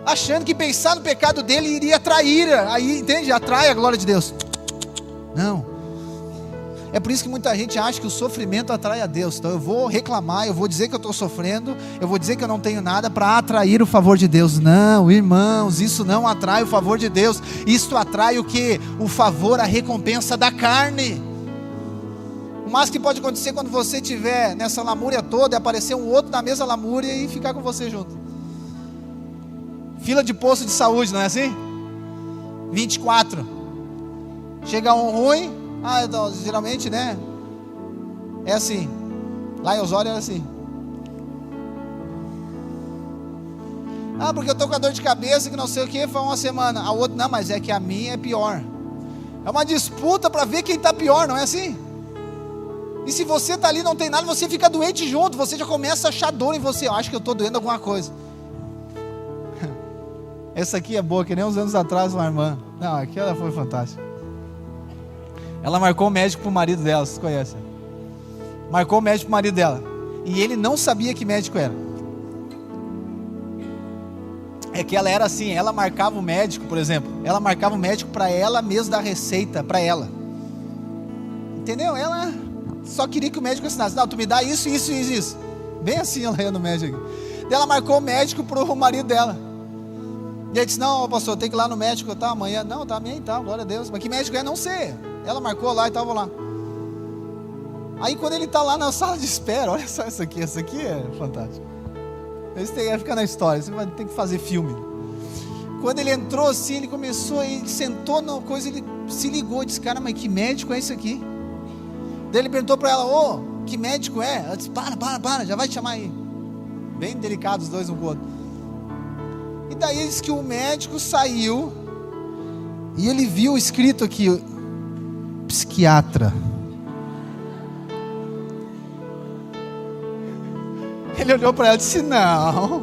achando que pensar no pecado dele iria atrair, aí, entende? Atrai a glória de Deus. Não. É por isso que muita gente acha que o sofrimento atrai a Deus. Então eu vou reclamar, eu vou dizer que eu estou sofrendo, eu vou dizer que eu não tenho nada para atrair o favor de Deus. Não, irmãos, isso não atrai o favor de Deus. Isto atrai o que? O favor, a recompensa da carne. O máximo que pode acontecer quando você estiver nessa lamúria toda é aparecer um outro na mesma lamúria e ficar com você junto. Fila de posto de saúde, não é assim? 24. Chega um ruim. Então, geralmente, né? É assim. Lá em Osório era assim. Porque eu estou com a dor de cabeça, que não sei o que, foi uma semana. A outra, não, mas é que a minha é pior. É uma disputa para ver quem está pior, não é assim? E se você está ali e não tem nada, você fica doente junto. Você já começa a achar dor em você. Eu acho que eu estou doendo alguma coisa. Essa aqui é boa, que nem uns anos atrás uma irmã. Não, aquela foi fantástica. Ela marcou o médico para o marido dela, vocês conhecem? Marcou o médico para o marido dela. E ele não sabia que médico era. É que ela era assim, ela marcava o médico, por exemplo. Ela marcava o médico para ela mesmo dar receita para ela. Entendeu? Ela só queria que o médico assinasse. Não, tu me dá isso. Bem assim ela ia no médico. Daí ela marcou o médico para o marido dela. E ele disse, não, pastor, tem que ir lá no médico, tá, amanhã. Não, tá, amém, tá, glória a Deus. Mas que médico é? Não sei. Ela marcou lá e estava lá. Aí quando ele está lá na sala de espera, olha só essa aqui é fantástico. Isso tem que ficar na história, você vai ter que fazer filme. Quando ele entrou assim, ele começou, ele sentou na coisa, ele se ligou, disse, cara, mas que médico é esse aqui? Daí ele perguntou para ela, que médico é? Ela disse, para, já vai te chamar aí. Bem delicados os dois um com o outro. E daí ele disse que o médico saiu e ele viu escrito aqui, psiquiatra. Ele olhou para ela e disse, não,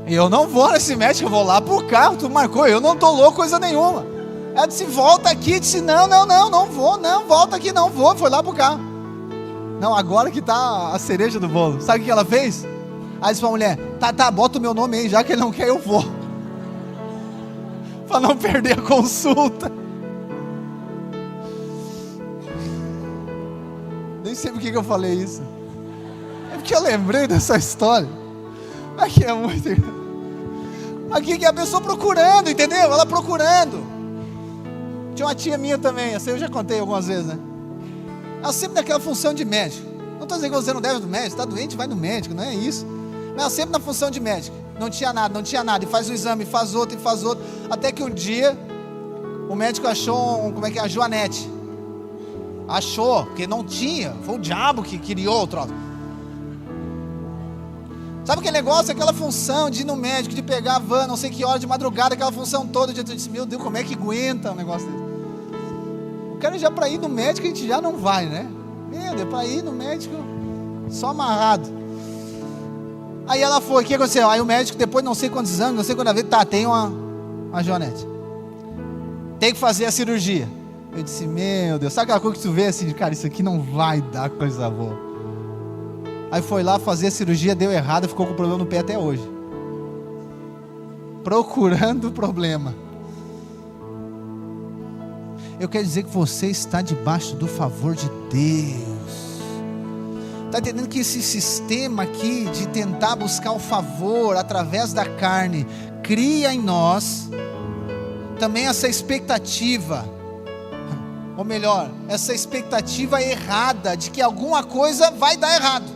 eu não vou nesse médico, eu vou lá pro carro, tu marcou, eu não estou louco, coisa nenhuma. Ela disse, volta aqui, disse, não vou, volta aqui, não vou, foi lá pro carro. Não, agora que tá a cereja do bolo, sabe o que ela fez? Aí disse pra mulher, tá, bota o meu nome aí, já que ele não quer, eu vou. Para não perder a consulta. Nem sei por que eu falei isso. É porque eu lembrei dessa história. Aqui é muito... Aqui que é a pessoa procurando, entendeu? Ela procurando. Tinha uma tia minha também, essa eu já contei algumas vezes, né? Ela sempre naquela função de médico. Não estou dizendo que você não deve ir no médico, está doente, vai no médico, não é isso. Mas ela sempre na função de médico. Não tinha nada, e faz um exame, faz outro, até que um dia, o médico achou, a Joanete. Achou, porque não tinha, foi o diabo que criou o troço. Sabe aquele negócio, aquela função de ir no médico, de pegar a van, não sei que hora, de madrugada, aquela função toda, eu disse, meu Deus, como é que aguenta um negócio desse? O cara já para ir no médico, a gente já não vai, né? Meu Deus, para ir no médico, só amarrado. Aí ela foi, o que aconteceu? Aí o médico, depois de não sei quantos anos, não sei quantas vezes, tem uma Joanete. Tem que fazer a cirurgia. Eu disse, meu Deus, sabe aquela coisa que tu vê assim, cara, isso aqui não vai dar coisa boa. Aí foi lá fazer a cirurgia, deu errado, ficou com problema no pé até hoje. Procurando o problema. Eu quero dizer que você está debaixo do favor de Deus. Está entendendo que esse sistema aqui de tentar buscar o favor através da carne cria em nós também essa expectativa, ou melhor, essa expectativa errada de que alguma coisa vai dar errado.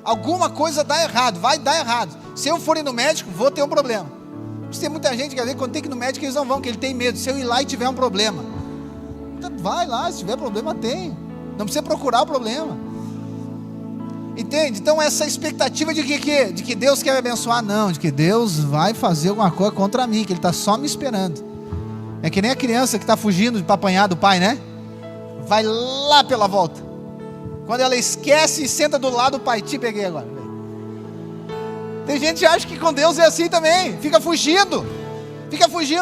Alguma coisa dá errado, vai dar errado. Se eu for ir no médico, vou ter um problema. Tem muita gente que às vezes quando tem que ir no médico eles não vão, porque ele tem medo. Se eu ir lá e tiver um problema, então vai lá, se tiver problema tem. Não precisa procurar o problema. Entende? Então essa expectativa de que? De que Deus quer me abençoar, não, de que Deus vai fazer alguma coisa contra mim, que Ele está só me esperando. É que nem a criança que está fugindo para apanhar do pai, né? Vai lá pela volta. Quando ela esquece e senta do lado do pai. Te peguei agora. Tem gente que acha que com Deus é assim também. Fica fugindo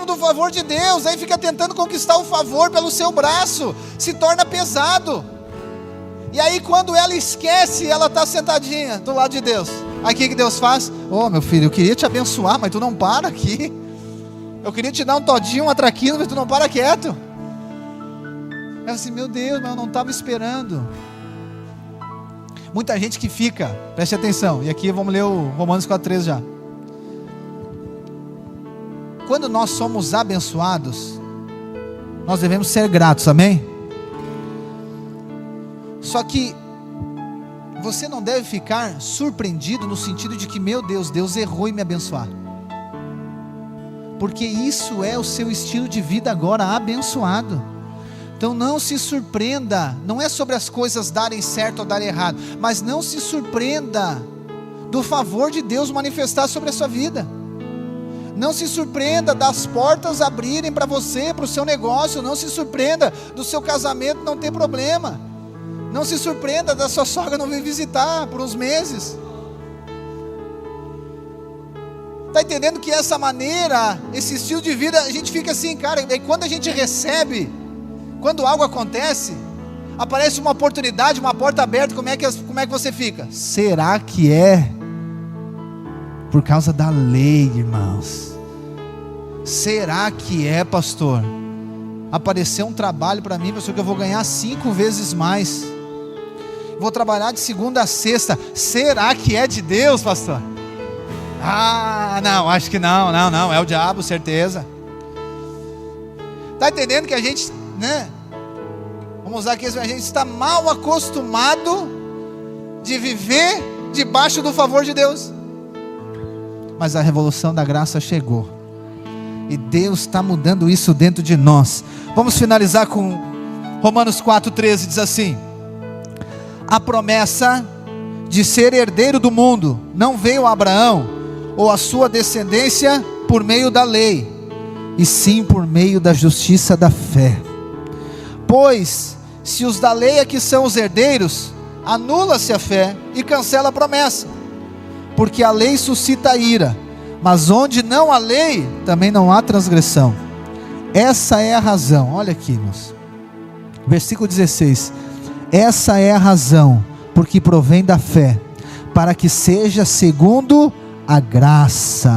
do favor de Deus. Aí fica tentando conquistar o favor pelo seu braço. Se torna pesado. E aí quando ela esquece, ela está sentadinha do lado de Deus. Aí o que Deus faz? Meu filho, eu queria te abençoar, mas tu não para aqui. Eu queria te dar um todinho, uma traquina, mas tu não para quieto. Ela assim, meu Deus, mas eu não estava esperando. Muita gente que fica, preste atenção, e aqui vamos ler o Romanos 4,13 já. Quando nós somos abençoados, nós devemos ser gratos, amém? Só que você não deve ficar surpreendido no sentido de que, meu Deus, Deus errou em me abençoar. Porque isso é o seu estilo de vida agora, abençoado. Então não se surpreenda, não é sobre as coisas darem certo ou darem errado, mas não se surpreenda do favor de Deus manifestar sobre a sua vida. Não se surpreenda das portas abrirem para você, para o seu negócio. Não se surpreenda do seu casamento não ter problema. Não se surpreenda da sua sogra não vir visitar por uns meses. Está entendendo que essa maneira, esse estilo de vida, a gente fica assim, cara, e quando a gente recebe, quando algo acontece, aparece uma oportunidade, uma porta aberta, como é que você fica? Será que é por causa da lei, irmãos? Será que é, pastor? Apareceu um trabalho para mim, pastor, que eu vou ganhar 5 vezes mais. Vou trabalhar de segunda a sexta. Será que é de Deus, pastor? Não, acho que não, é o diabo, certeza. Está entendendo que a gente, vamos usar aqui, a gente está mal acostumado de viver debaixo do favor de Deus. Mas a revolução da graça chegou, e Deus está mudando isso dentro de nós. Vamos finalizar com Romanos 4,13, diz assim: a promessa de ser herdeiro do mundo não veio a Abraão ou a sua descendência por meio da lei, e sim por meio da justiça da fé. Pois, se os da lei é que são os herdeiros, anula-se a fé e cancela a promessa, porque a lei suscita ira, mas onde não há lei, também não há transgressão. Essa é a razão, olha aqui, irmãos, versículo 16, essa é a razão, porque provém da fé, para que seja segundo a graça,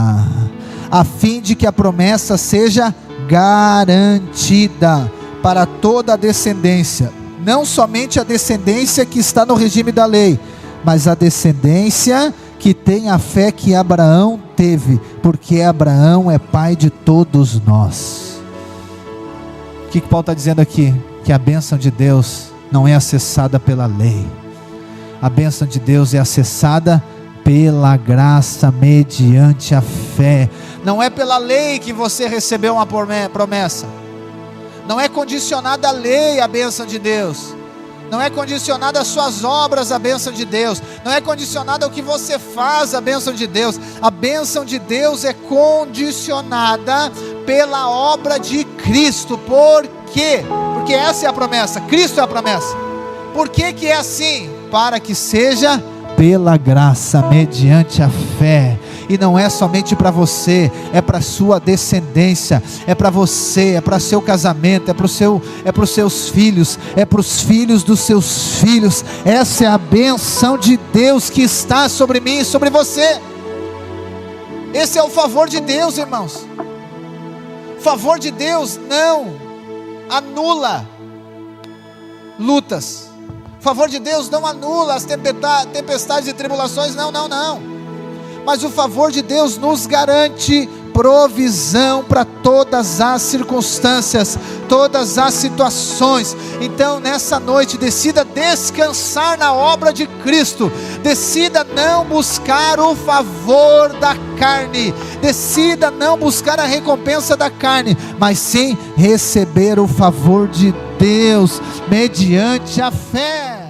a fim de que a promessa seja garantida para toda a descendência, não somente a descendência que está no regime da lei, mas a descendência que tem a fé que Abraão teve, porque Abraão é pai de todos nós. O que Paulo está dizendo aqui? Que a bênção de Deus não é acessada pela lei, a bênção de Deus é acessada pela graça, mediante a fé. Não é pela lei que você recebeu uma promessa, não é condicionada à lei a bênção de Deus, não é condicionada às suas obras a bênção de Deus, não é condicionada ao que você faz a bênção de Deus. A bênção de Deus é condicionada pela obra de Cristo. Por quê? Porque essa é a promessa, Cristo é a promessa. Por que que é assim? Para que seja pela graça, mediante a fé. E não é somente para você, é para sua descendência, é para você, é para seu casamento, é para os seus filhos, é para os filhos dos seus filhos. Essa é a benção de Deus que está sobre mim e sobre você. Esse é o favor de Deus, irmãos. O favor de Deus não anula lutas. O favor de Deus não anula as tempestades e tribulações, não. Mas o favor de Deus nos garante provisão para todas as circunstâncias, todas as situações. Então nessa noite, decida descansar na obra de Cristo, decida não buscar o favor da carne, decida não buscar a recompensa da carne, mas sim receber o favor de Deus, mediante a fé.